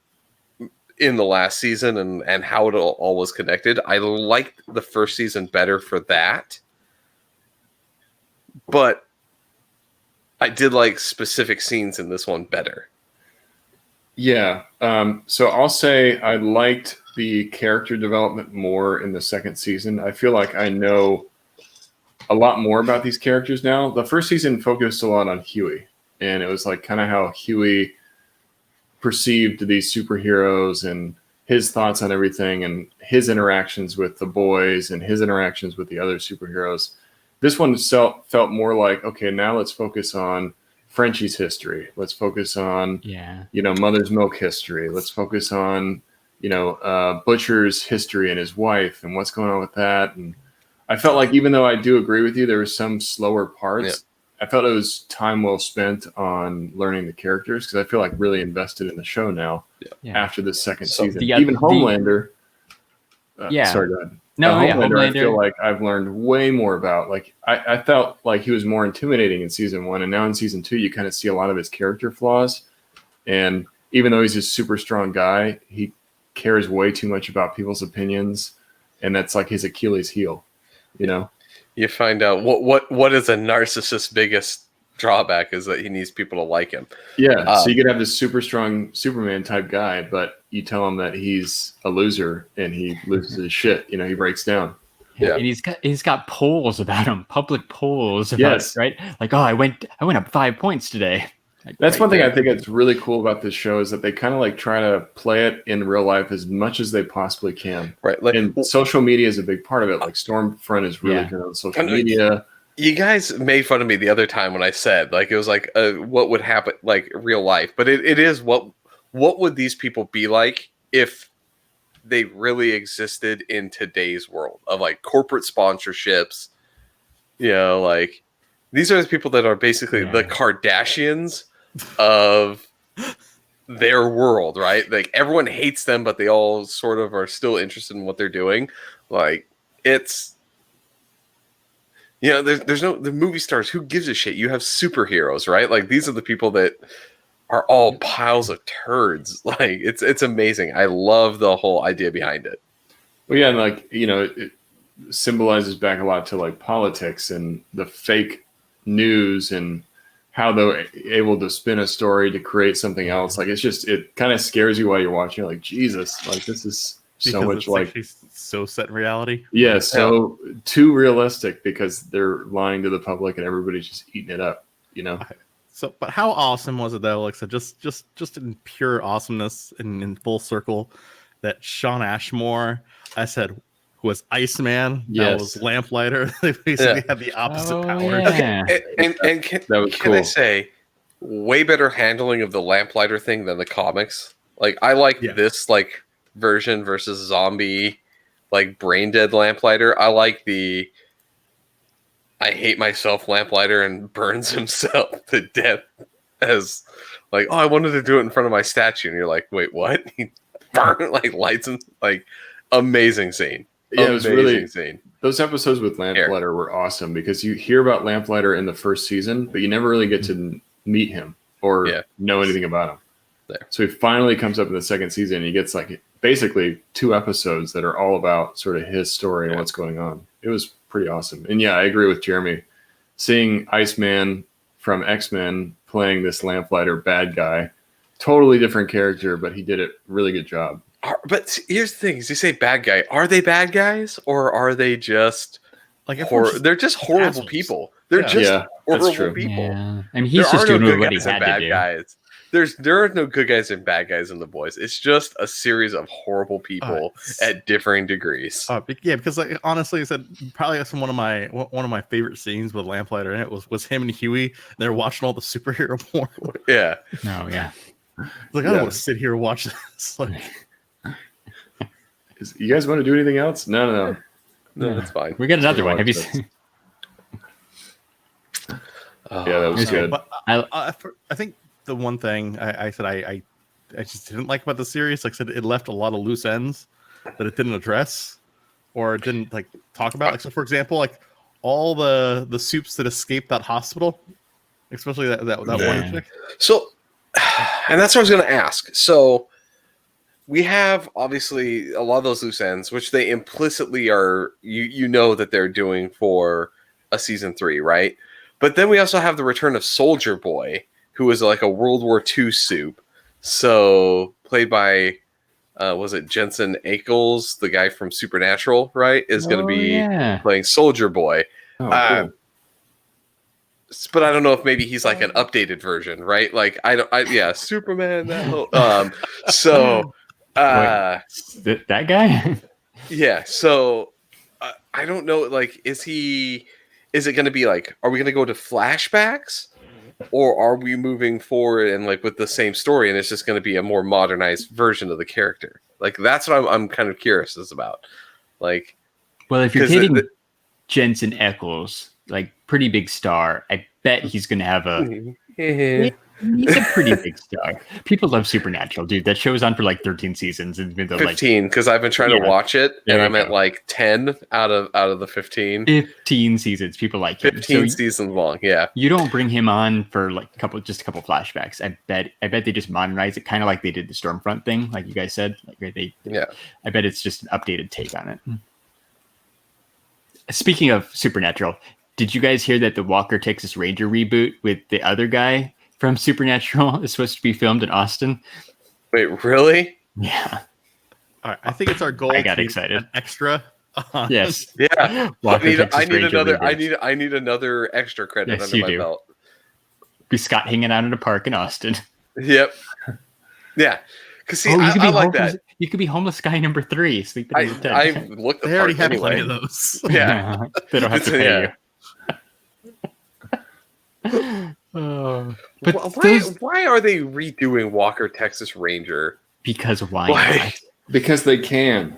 in the last season and how it all was connected. I liked the first season better for that, but I did like specific scenes in this one better. Yeah. So I'll say I liked the character development more in the second season. I feel like I know a lot more about these characters now. The first season focused a lot on Huey, and it was like kind of how Huey perceived these superheroes and his thoughts on everything and his interactions with the boys and his interactions with the other superheroes. This one felt more like, okay, now let's focus on Frenchie's history. Let's focus on, Mother's Milk history. Let's focus on, Butcher's history and his wife and what's going on with that. And I felt like, even though I do agree with you, there were some slower parts. I felt it was time well spent on learning the characters, because I feel like really invested in the show now after the second season. Even Homelander. Sorry, go ahead. Homelander, I feel like I've learned way more about. Like I felt like he was more intimidating in season 1, and now in season 2 you kind of see a lot of his character flaws. And even though he's a super strong guy, he cares way too much about people's opinions, and that's like his Achilles heel. You find out what is a narcissist's biggest drawback is that he needs people to like him. So you could have this super strong Superman type guy, but you tell him that he's a loser and he loses his shit. He breaks down. And he's got polls about him, public polls about it, right? Like, I went up 5 points today. Like, that's one thing I think that's really cool about this show, is that they kind of like try to play it in real life as much as they possibly can. Right. And social media is a big part of it. Like Stormfront is really good on social media. You guys made fun of me the other time when I said, like, it was like, what would happen, like real life, but it is what would these people be like if they really existed in today's world of like corporate sponsorships, like These are the people that are basically the Kardashians of their world, right? Like everyone hates them, but they all sort of are still interested in what they're doing. Like it's, there's no the movie stars. Who gives a shit? You have superheroes, right? Like these are the people that are all piles of turds. Like it's amazing. I love the whole idea behind it. Well, yeah, and like it symbolizes back a lot to like politics and the fake news and how they're able to spin a story to create something else. Like it kind of scares you while you're watching. You're like, Jesus, like this is so much like so set in reality. Yeah, so too realistic because they're lying to the public and everybody's just eating it up. So, but how awesome was it though? Like, so just in pure awesomeness and in full circle, that Shawn Ashmore, I said, was Iceman. Yes. That was Lamplighter. They basically had the opposite powers. Yeah. Okay, and can I say, way better handling of the Lamplighter thing than the comics. Like I like this like version versus zombie, like brain dead Lamplighter. I like the I hate myself Lamplighter and burns himself to death as like, oh, I wanted to do it in front of my statue, and you're like, wait, what? He like lights him, like amazing scene. Yeah, it was really insane. Those episodes with Lamplighter were awesome because you hear about Lamplighter in the first season, but you never really get to meet him or know anything about him. There. So he finally comes up in the second season and he gets like basically 2 episodes that are all about sort of his story and what's going on. It was pretty awesome. And yeah, I agree with Jeremy. Seeing Iceman from X-Men playing this Lamplighter bad guy, totally different character, but he did a really good job. But here's the thing: is you say bad guy. Are they bad guys, or are they just like they're just horrible assholes. People? They're just horrible people. Yeah. I mean, he's just doing what he had to do. Guys. There are no good guys and bad guys in The Boys. It's just a series of horrible people at differing degrees. Because like, honestly, I said probably that's one of my favorite scenes with Lamplighter in it was him and Huey. They're watching all the superhero porn. Yeah. No. Yeah. Like I don't want to sit here and watch this. Like. You guys want to do anything else? No, that's fine. We got another one. Have you seen? Yeah, that was good. But I think the one thing I said I just didn't like about the series, like I said, it left a lot of loose ends that it didn't address or didn't like talk about. Like, so, for example, like all the soups that escaped that hospital, especially that one chick. So, and that's what I was going to ask. So. We have obviously a lot of those loose ends, which they implicitly are, you know that they're doing for a season 3, right? But then we also have the return of Soldier Boy, who is like a World War II soup. So played by, was it Jensen Ackles, the guy from Supernatural, right? Is going to be playing Soldier Boy. Oh, cool. But I don't know if maybe he's like an updated version, right? Like Superman. So. Wait, that guy? Yeah, so I don't know. Like, is it going to be like? Are we going to go to flashbacks, or are we moving forward and like with the same story, and it's just going to be a more modernized version of the character? Like, that's what I'm kind of curious about. Like, well, if you're hitting Jensen Ackles, like pretty big star, I bet he's going to have a. He's a pretty big star. People love Supernatural, dude. That show's on for like 13 seasons. And 15, because I've been trying to watch it, and I'm at like 10 out of the 15. 15 seasons. People like him. 15 seasons long, yeah. You don't bring him on for like a couple flashbacks. I bet they just modernize it, kind of like they did the Stormfront thing, like you guys said. Like I bet it's just an updated take on it. Speaking of Supernatural, did you guys hear that the Walker Texas Ranger reboot with the other guy from Supernatural is supposed to be filmed in Austin? Wait, really? Yeah. All right, I think it's our goal. I got excited. An extra. Yes. Yeah. I need another extra credit under my belt. Be Scott hanging out in a park in Austin. Yep. Yeah. Because see, I like that. You could be homeless guy number 3 sleeping in the tent. I looked. They already have plenty of those. Yeah. They don't have to pay you. But why are they redoing Walker Texas Ranger? Because why not? Because they can.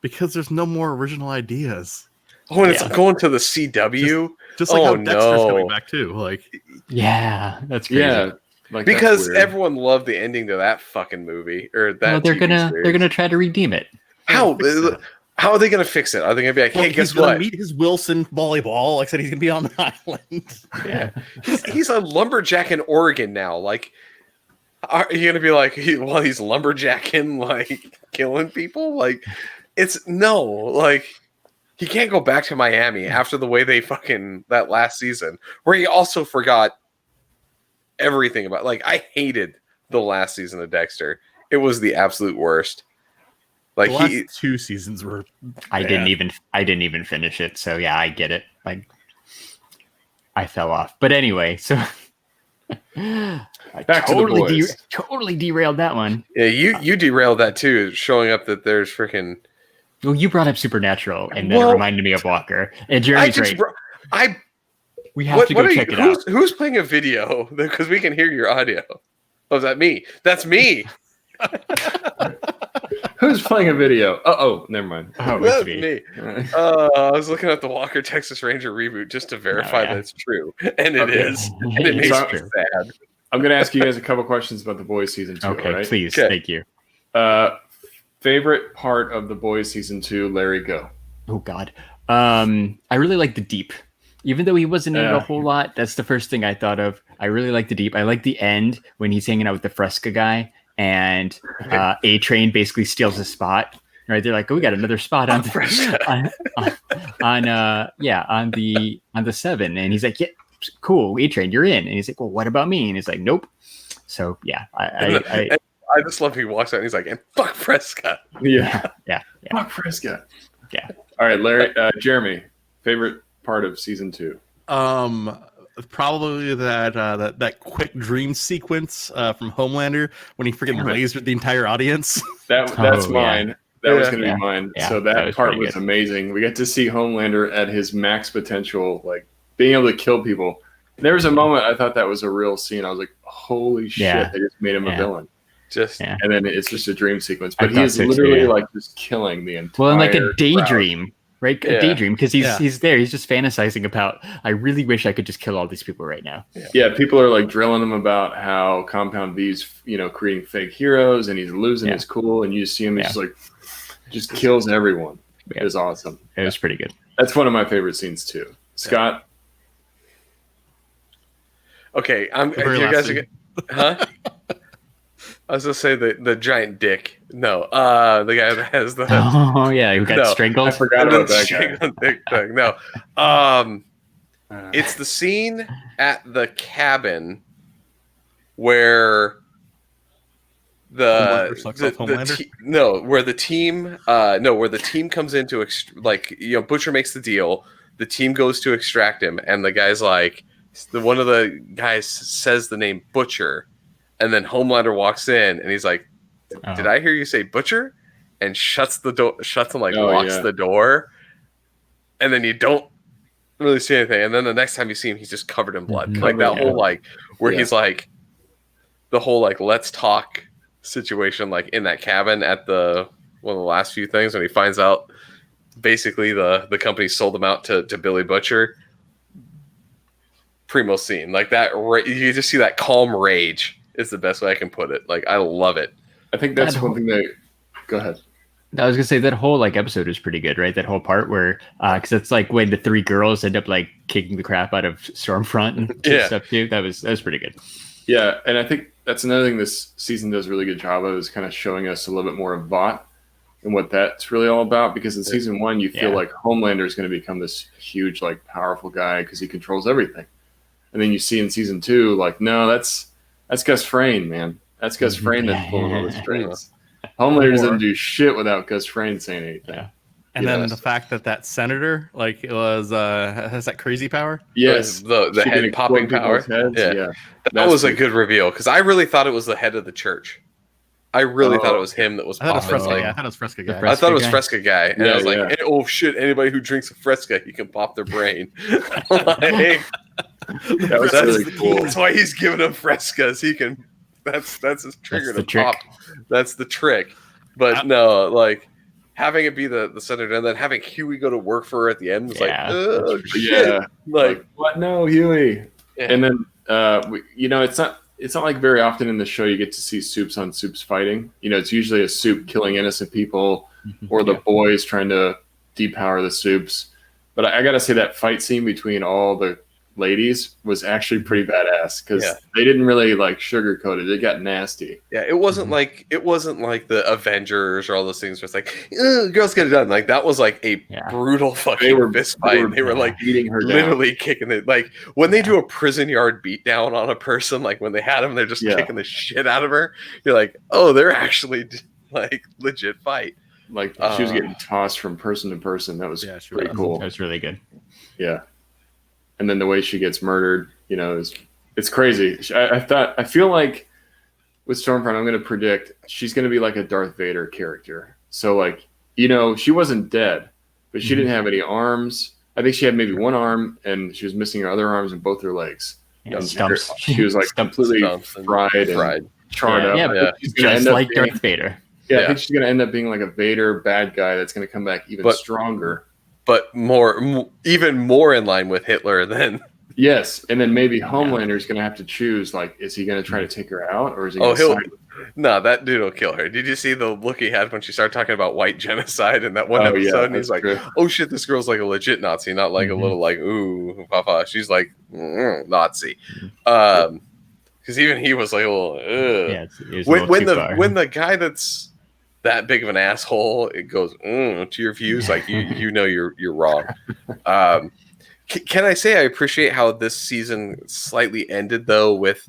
Because there's no more original ideas. Oh, and it's going to the CW. Just like how Dexter's coming back too. Like, yeah, that's crazy. Yeah, like because everyone loved the ending to that fucking movie or that. Well, they're gonna try to redeem it. How are they gonna fix it? Are they gonna be like, hey, guess what? Meet his Wilson volleyball. Like I said, he's gonna be on the island. Yeah, he's a lumberjack in Oregon now. Like, are you gonna be like, he's lumberjacking, like killing people? Like, it's no, like. He can't go back to Miami after the way they that last season, where he also forgot everything about. Like, I hated the last season of Dexter. It was the absolute worst. Like the last 2 seasons were. I didn't even finish it. So yeah, I get it. Like, I fell off. But anyway, so back to the boys. Totally derailed that one. Yeah, you derailed that too. Showing up that there's freaking. Well, you brought up Supernatural, and then it reminded me of Walker. And Jeremy's right. We have to go check it out. Who's playing a video? Because we can hear your audio. Oh, is that me? That's me. Who's playing a video? Oh, never mind. Oh, that's me. I was looking at the Walker Texas Ranger reboot just to verify that it's true, and it is. And it makes me sad. I'm going to ask you guys a couple questions about The Boys season 2. Okay, right? please. Okay. Thank you. Favorite part of The Boys season 2, Larry, go. Oh God. I really like the Deep. Even though he wasn't in it a whole lot, that's the first thing I thought of. I really like the Deep. I like the end when he's hanging out with the Fresca guy and A-Train basically steals his spot. Right? They're like, oh, we got another spot on the 7. And he's like, yeah, cool, A-Train, you're in. And he's like, well, what about me? And he's like, nope. So yeah, I just love he walks out and he's like, and fuck Fresca. Yeah. Fuck Fresca. Yeah. All right, Larry, Jeremy, favorite part of season 2? Probably that quick dream sequence from Homelander when he freaking lasered the entire audience. That's mine. Yeah. That was going to be mine. Yeah, so that part was amazing. We got to see Homelander at his max potential, like being able to kill people. There was a moment I thought that was a real scene. I was like, holy shit, they just made him a villain. And then it's just a dream sequence, but he's literally like just killing the entire. Well, in like a daydream, crowd. right? A daydream, because he's there. He's just fantasizing about. I really wish I could just kill all these people right now. Yeah, people are like drilling him about how Compound V's, creating fake heroes, and he's losing his cool, and you just see him, he's just kills everyone. It was awesome. It was pretty good. That's one of my favorite scenes too. Scott. Okay, you guys are. Huh? I was gonna say the giant dick. No, the guy that has the. Oh yeah, who got strangled? I forgot about that guy. Dick thing. No, it's the scene at the cabin where where the team comes in to Butcher makes the deal. The team goes to extract him, and the guy's like, one of the guys says the name Butcher. And then Homelander walks in, and he's like, "Did I hear you say Butcher?" And shuts the door, locks the door. And then you don't really see anything. And then the next time you see him, he's just covered in blood. Like that whole where he's like, the whole let's talk situation, like in that cabin at one of the last few things when he finds out basically the company sold him out to Billy Butcher. Primo scene like that. You just see that calm rage. Is the best way I can put it. Like, I love it. I think that's one thing that. Go ahead. I was gonna say that whole episode is pretty good, right? That whole part where, because it's like when the 3 girls end up kicking the crap out of Stormfront and stuff too. That was pretty good. Yeah, and I think that's another thing this season does a really good job of is kind of showing us a little bit more of Vought and what that's really all about. Because in season 1, you feel like Homelander is going to become this huge, powerful guy because he controls everything, and then you see in season 2, no, that's Gus Fring, man. That's Gus Fring that's pulling all the strings. Homelander doesn't do shit without Gus Fring saying anything. Yeah. And then the fact that senator it was has that crazy power. Yes, the head popping power. Yeah, that was a good reveal because I really thought it was the head of the church. I really thought it was him that was popping. I thought it was Fresca guy. I thought it was Fresca guy, and I was like, hey, "Oh shit! Anybody who drinks a Fresca, you can pop their brain." That's really cool. That's why he's giving him Frescas. He can. That's his trigger to pop. That's the trick. But having it be the senator, and then having Huey go to work for her at the end was like, Yeah, oh that's shit, Yeah. like What? No, Huey. Yeah. And then it's not like very often in the show you get to see Soups on Soups fighting. It's usually a Soup killing innocent people or the boys trying to depower the Soups. But I gotta say that fight scene between all the ladies was actually pretty badass because they didn't really like sugarcoat it. It got nasty. Yeah, it wasn't like the Avengers or all those things where it's like, girls get it done. Like that was like a brutal fucking fist fight. They were like beating her literally down. kicking it. Like when they do a prison yard beatdown on a person, like when they had him, they're just kicking the shit out of her. You're like, oh, they're actually like legit fight. Like she was getting tossed from person to person. That was pretty cool. That was really good. Yeah. And then the way she gets murdered, it's crazy. I feel like with Stormfront, I'm going to predict she's going to be like a Darth Vader character. So like, she wasn't dead, but she didn't have any arms. I think she had maybe one arm and she was missing her other arms and both her legs. Yeah, she was like completely fried and charred up. Yeah, but she's gonna just end up like being, Darth Vader. Yeah, I think she's going to end up being like a Vader bad guy that's going to come back even stronger. But even more in line with Hitler than yes, and then maybe Homelander's going to have to choose. Like, is he going to try to take her out, or is he? No, that dude will kill her. Did you see the look he had when she started talking about white genocide in that one episode? And he's like, true. "Oh shit, this girl's like a legit Nazi, not like a little like ooh, papa." She's like Nazi, because even he was like a little. Yeah, when the guy that's that big of an asshole, it goes to your views, like you're wrong. Can I say I appreciate how this season slightly ended though with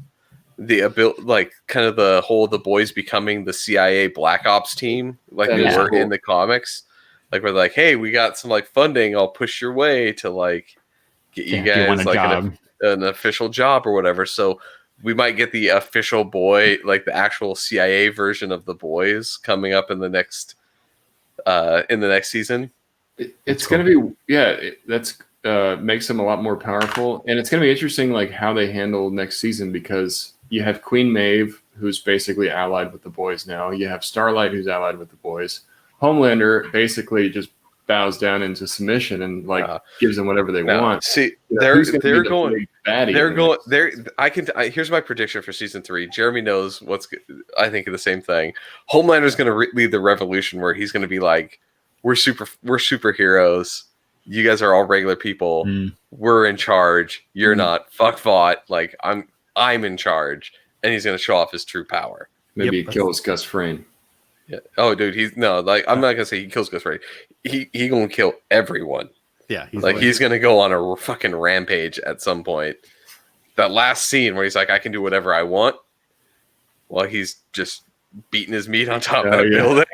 the ability, like kind of the boys becoming the CIA Black Ops team, like they were in the comics, like we're like, hey, we got some like funding, I'll push your way to like get you guys like an official job or whatever. So we might get the official boy, like the actual CIA version of the boys coming up in the next season. It's going to be, that's makes them a lot more powerful. And it's going to be interesting, like how they handle next season, because you have Queen Maeve, who's basically allied with the boys now. You have Starlight, who's allied with the boys. Homelander basically just bows down into submission and like gives them whatever they want. See, here's my prediction for season 3. Jeremy knows I think of the same thing. Homelander's going to lead the revolution where he's going to be like, we're superheroes. You guys are all regular people. We're in charge. You're not. Fuck fought. Like I'm in charge, and he's going to show off his true power. Maybe he kills Gus Fring. Yeah. Oh, dude, I'm not gonna say he kills Gus Fring. He gonna kill everyone. Yeah, he's gonna go on a fucking rampage at some point. That last scene where he's like, I can do whatever I want, while he's just beating his meat on top of that building,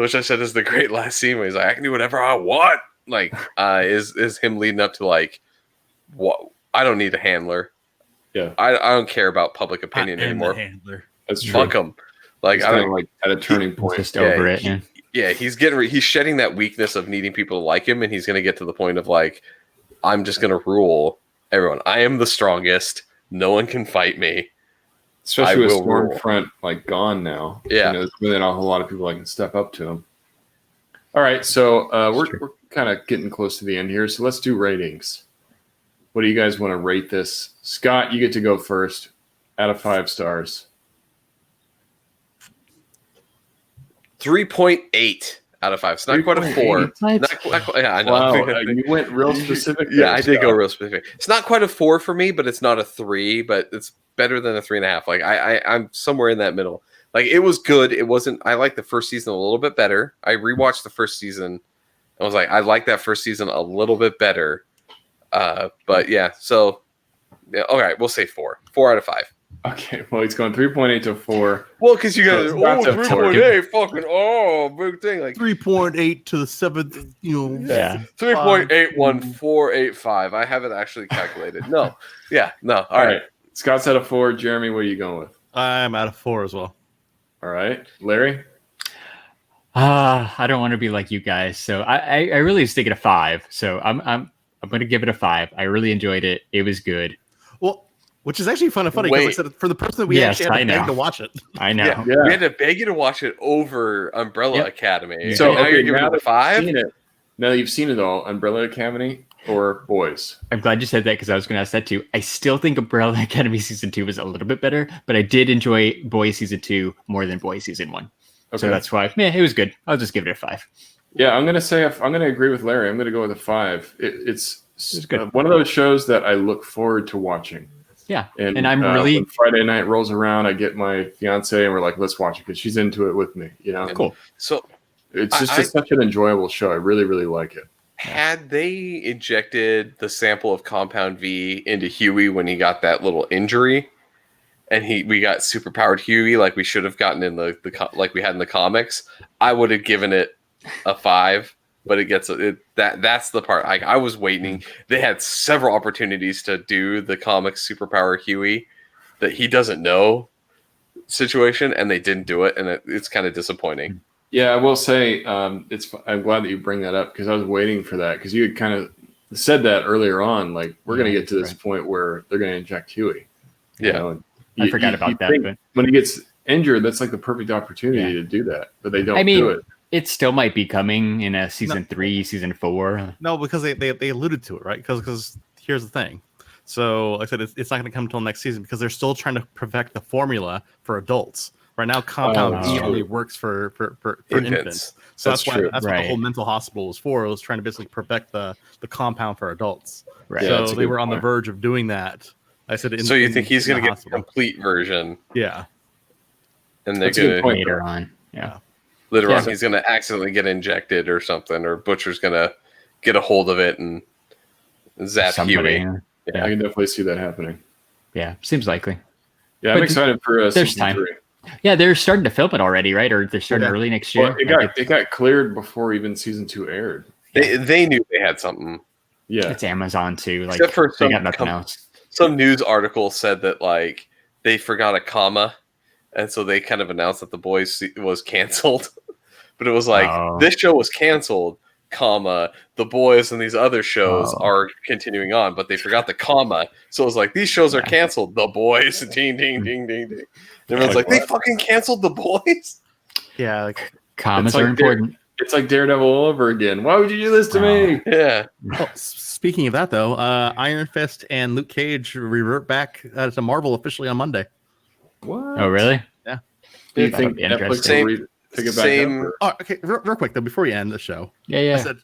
which I said is the great last scene where he's like, I can do whatever I want. Like, is him leading up to like, what? I don't need a handler. Yeah, I don't care about public opinion anymore. That's true. Fuck him. Like I don't like at a turning point. Just over it. He's shedding that weakness of needing people to like him, and he's going to get to the point of like, I'm just going to rule everyone. I am the strongest. No one can fight me. Especially with Stormfront like gone now. Yeah, there's really not a whole lot of people that can step up to him. All right, so we're kind of getting close to the end here, so let's do ratings. What do you guys want to rate this? Scott, you get to go first. Out of 5 stars. 3.8 out of 5. It's not quite a 4. Not quite, yeah, I know. Wow, you went real specific. Yeah, I did go real specific. It's not quite a 4 for me, but it's not a 3. But it's better than a 3.5. Like I'm somewhere in that middle. Like it was good. It wasn't. I liked the first season a little bit better. I rewatched the first season. I was like, I like that first season a little bit better. But yeah, so yeah, all right, we'll say 4. 4 out of 5. Okay, well, he's going 3.8 to 4. Well, because you guys, 3.8, fucking, big thing. Like 3.8 to the 7th, 3.81485. I have it actually calculated. No. All right. Scott's out of 4. Jeremy, what are you going with? I'm out of 4 as well. All right. Larry? I don't want to be like you guys, so I really stick it a 5. So I'm going to give it a 5. I really enjoyed it. It was good. Well, Which is actually funny because Wait. I said for the person that we Yes, actually had to I beg know. to watch it. I know. Yeah, we had to beg you to watch it over Umbrella Yep. Academy. So now you're okay, giving now it a that 5. now that you've seen it all, Umbrella Academy or Boys? I'm glad you said that because I was going to ask that too. I still think Umbrella Academy season 2 was a little bit better, but I did enjoy Boys season 2 more than Boys season 1. Okay. So that's why, it was good. I'll just give it a 5. Yeah, I'm gonna agree with Larry. I'm gonna go with a 5. It's good. One of those shows that I look forward to watching. Yeah, And I'm really when Friday night rolls around, I get my fiance and we're like, let's watch it because she's into it with me. cool. So It's just such an enjoyable show. I really, really like it. had they injected the sample of Compound V into Huey when he got that little injury, and we got superpowered Huey like we should have gotten in the like we had in the comics, I would have given it a 5. But that's the part I was waiting. They had several opportunities to do the comics superpower Huey that he doesn't know situation, and they didn't do it, and it's kind of disappointing. Yeah, I will say I'm glad that you bring that up because I was waiting for that because you had kind of said that earlier on. Like we're going to get to this point where they're going to inject Huey. Yeah, I forgot about that. But When he gets injured, that's like the perfect opportunity to do that, but they don't do it. It still might be coming in a season 3, season 4. No, because they alluded to it, right? Because here's the thing. So like I said it's not going to come until next season because they're still trying to perfect the formula for adults. Right now, Compound V only works for infants. So that's what the whole mental hospital was for. It was trying to basically perfect the compound for adults. Right. So they were on the verge of doing that. I said. So you think he's going to get the complete version? Yeah. And they're going to later on. Yeah. Later on, he's going to accidentally get injected or something, or Butcher's going to get a hold of it and zap Huey. Yeah, I can definitely see that happening. Yeah, seems likely. Yeah, I'm excited for there's time. 3. Yeah, they're starting to film it already, right? Or they're starting early next year. Well, it got cleared before even season 2 aired. They knew they had something. Yeah, it's Amazon too. Like, except for they got nothing else. Some news article said that like they forgot a comma, and so they kind of announced that The Boys was canceled. But it was like this show was canceled, comma, The Boys and these other shows are continuing on, but they forgot the comma. So it was like these shows are canceled, The Boys, ding ding ding ding ding. And everyone's like, they fucking canceled The Boys? Yeah, like commas are important. It's like Daredevil all over again. Why would you do this to me? Yeah. Oh, speaking of that, though, Iron Fist and Luke Cage revert back to Marvel officially on Monday. What? Oh, really? Yeah. Do you think Netflix will pick it back up? Oh, okay, real quick, though, before we end the show. Yeah. I said,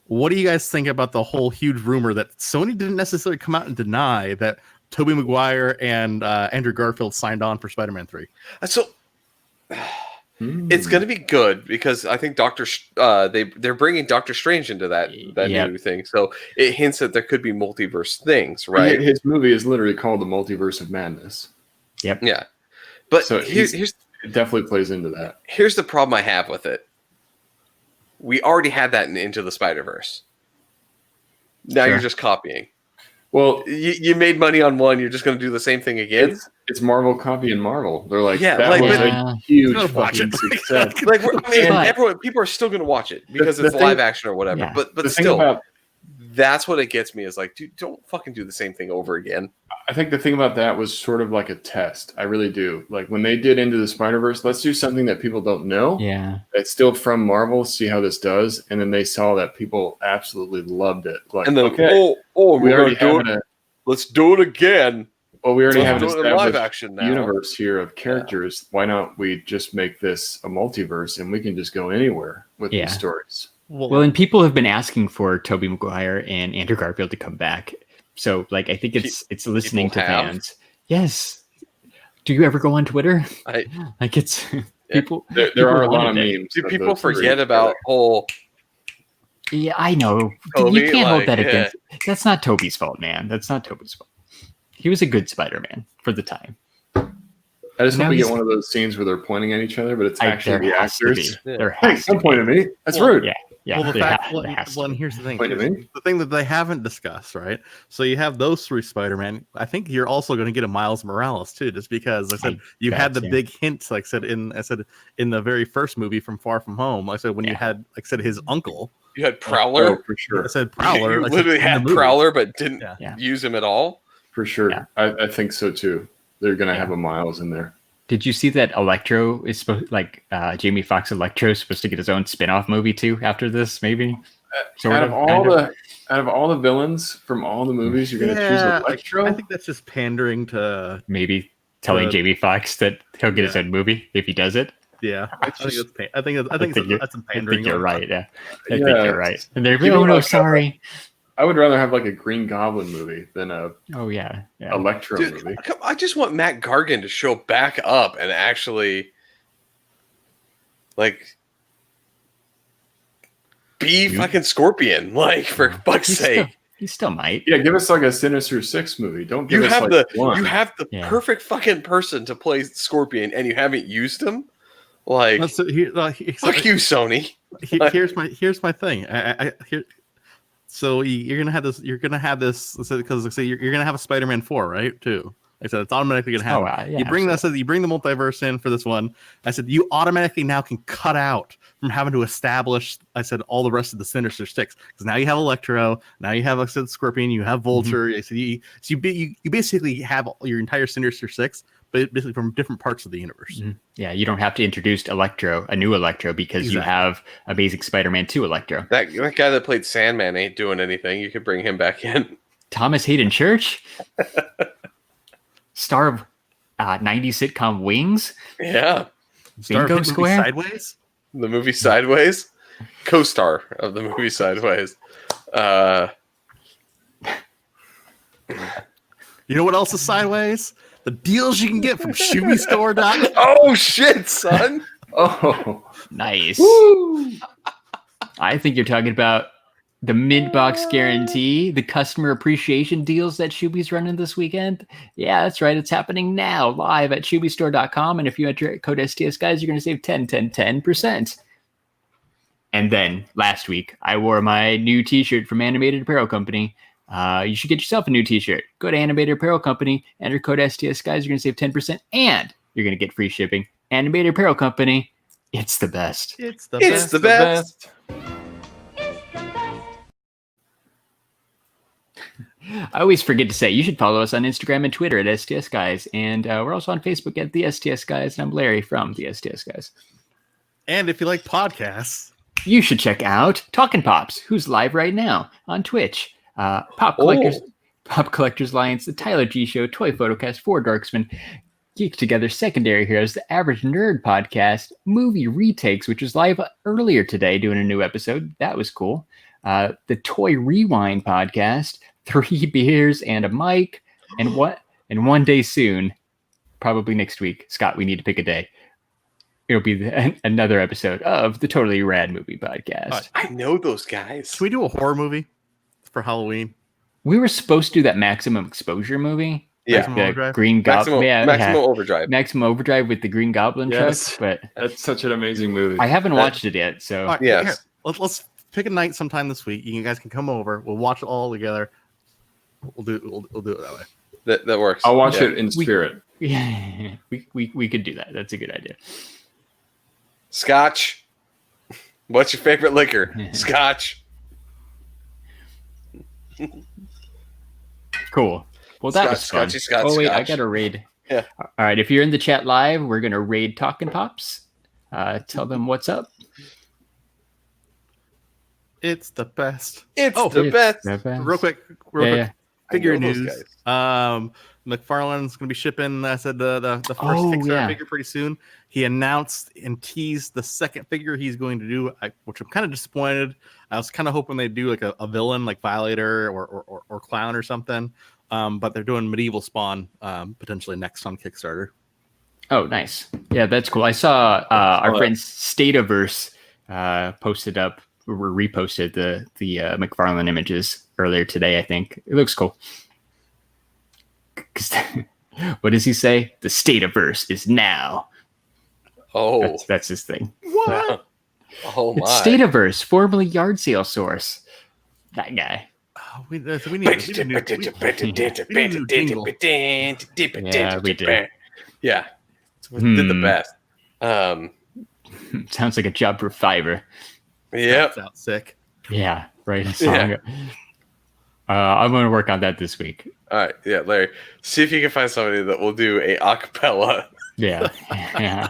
what do you guys think about the whole huge rumor that Sony didn't necessarily come out and deny that Tobey Maguire and Andrew Garfield signed on for Spider-Man 3? So it's going to be good because I think they're bringing Doctor Strange into that new thing. So it hints that there could be multiverse things, right? His movie is literally called The Multiverse of Madness. Yep. Yeah. But so here's it definitely plays into that. Here's the problem I have with it. We already had that in Into the Spider-Verse. Now you're just copying. Well, you made money on one. You're just going to do the same thing again. It's Marvel copying Marvel. They're like, that was a huge fucking success. People are still going to watch it because it's live action or whatever. Yeah. But still, that's what it gets me is like, dude, don't fucking do the same thing over again. I think the thing about that was sort of like a test. I really do. Like when they did Into the Spider-Verse, let's do something that people don't know. Yeah. It's still from Marvel, see how this does. And then they saw that people absolutely loved it. Like, and then, we already do it. Let's do it again. Well, we already have a live action now. Universe here of characters. Yeah. Why not we just make this a multiverse and we can just go anywhere with these stories? Well, and people have been asking for Tobey Maguire and Andrew Garfield to come back. So, like, I think it's listening to fans. Yes. Do you ever go on Twitter? It's people. There are a lot of memes. Do people forget about whole? Yeah, I know. Toby, you can't hold that against. That's not Toby's fault, man. That's not Toby's fault. He was a good Spider-Man for the time. I just hope we get one of those scenes where they're pointing at each other, but it's actually the actors. Hey, don't point at me. That's rude. Yeah. Yeah, well, and here's the thing. The thing that they haven't discussed, right? So you have those 3 Spider-Man. I think you're also going to get a Miles Morales too, just because like I said you had the big hints. Like I said in the very first movie from Far From Home. Like I said when you had his uncle. You had Prowler for sure. I said Prowler. You literally had Prowler, but didn't use him at all. For sure. Yeah. I think so too. They're going to have a Miles in there. Did you see that Electro is supposed Jamie Foxx Electro is supposed to get his own spin-off movie too after this, maybe? Out of all the villains from all the movies, you're going to choose Electro? I think that's just pandering to maybe telling Jamie Foxx that he'll get his own movie if he does it. Yeah, I think that's some pandering. I think you're right. Yeah, I think Yeah. you're right. And they're oh no, sorry. I would rather have like a Green Goblin movie than a Electro Dude, movie. I just want Matt Gargan to show back up and actually like be fucking Scorpion, like for fuck's sake. He still might. Yeah, give us like a Sinister Six movie. Don't give us like you have the perfect fucking person to play Scorpion, and you haven't used him. Like, fuck you, Sony. Here's my thing. So you're gonna have this because you're gonna have a Spider-Man 4, right? Too. I said it's automatically gonna happen. You bring you bring the multiverse in for this one. I said you automatically now can cut out from having to establish. I said all the rest of the Sinister Six because now you have Electro, now you have Scorpion, you have Vulture. I said you basically have your entire Sinister Six, but basically from different parts of the universe. Yeah, you don't have to introduce a new Electro, because you have Amazing Spider-Man 2 Electro. That guy that played Sandman ain't doing anything. You could bring him back in. Thomas Hayden Church, star of 90s sitcom Wings. Yeah. Bingo Square. Sideways. The movie Sideways. Co-star of the movie Sideways. You know what else is sideways? The deals you can get from ShumiStore.com. Oh shit, son! Oh, nice. Woo! I think you're talking about the mid-box guarantee, the customer appreciation deals that Shubi's running this weekend. Yeah, that's right. It's happening now, live at ShubiStore.com. And if you enter code STS Guys, you're going to save 10%. And then last week, I wore my new T-shirt from Animated Apparel Company. You should get yourself a new T-shirt. Go to Animated Apparel Company, enter code STS Guys. You're going to save 10%, and you're going to get free shipping. Animated Apparel Company, it's the best. It's the best. I always forget to say, you should follow us on Instagram and Twitter at STS Guys. And we're also on Facebook at the STS Guys. And I'm Larry from the STS Guys. And if you like podcasts, you should check out Talkin' Pops, who's live right now on Twitch. Pop Collectors Alliance, The Tyler G Show, Toy Photocast, Four Darksmen, Geek Together, Secondary Heroes, The Average Nerd Podcast, Movie Retakes, which was live earlier today doing a new episode. That was cool. The Toy Rewind Podcast, 3 Beers and a Mic, and one day soon, probably next week, Scott, we need to pick a day. It'll be another episode of the Totally Rad Movie Podcast. I know those guys. Can we do a horror movie for Halloween? We were supposed to do that Maximum Exposure movie. Yeah, the Green Goblin. Maximum Overdrive. Maximum Overdrive with the Green Goblin truck. But that's such an amazing movie. I haven't watched it yet, so right, yes. Let's pick a night sometime this week. You guys can come over. We'll watch it all together. We'll do it that way. That works. I'll watch it in spirit. We could do that. That's a good idea. Scotch. What's your favorite liquor? Scotch. Cool. Well, that was fun. Scotch, wait, Scotch. I got to raid. Yeah. All right. If you're in the chat live, we're going to raid Talkin' Pops. Tell them what's up. It's the best. It's the best. Real quick. Figure news. McFarlane's going to be shipping. I said the first Kickstarter figure pretty soon. He announced and teased the second figure he's going to do, which I'm kind of disappointed. I was kind of hoping they'd do like a villain, like Violator or Clown or something. But they're doing Medieval Spawn potentially next on Kickstarter. Oh, nice. Yeah, that's cool. I saw our friend Stataverse posted up or reposted the McFarlane images earlier today. I think it looks cool. What does he say? The Stataverse is now. Oh, that's his thing. What? Oh my! It's Stataverse, formerly Yard Sale Source. That guy. Oh, we need a new jingle. Yeah, we did. Yeah, we did the best. Sounds like a job for Fiverr. Yeah, Sounds sick. Yeah, right. A song. I'm going to work on that this week. All right, yeah, Larry. See if you can find somebody that will do a acapella Yeah, yeah.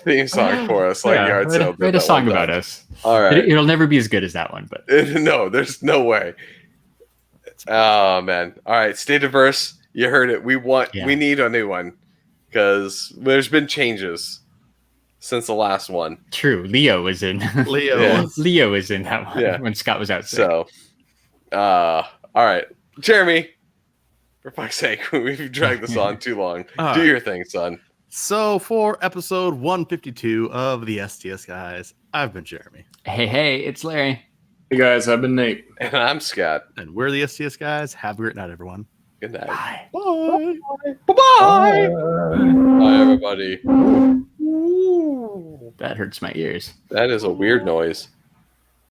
theme song for us, like yard sale. Write a song about us. All right. It'll never be as good as that one, but No, there's no way. Oh man! All right, stay diverse. You heard it. We need a new one because there's been changes since the last one. true. Leo was in. Leo was in that one when Scott was out sick. So, all right, Jeremy. For fuck's sake, we've dragged this on too long. Do your thing, son. So for episode 152 of the STS Guys, I've been Jeremy. Hey, it's Larry. Hey guys, I've been Nate. And I'm Scott. And we're the STS Guys. Have a great night, everyone. Good night. Bye. Bye. Bye-bye. Bye, everybody. That hurts my ears. That is a weird noise.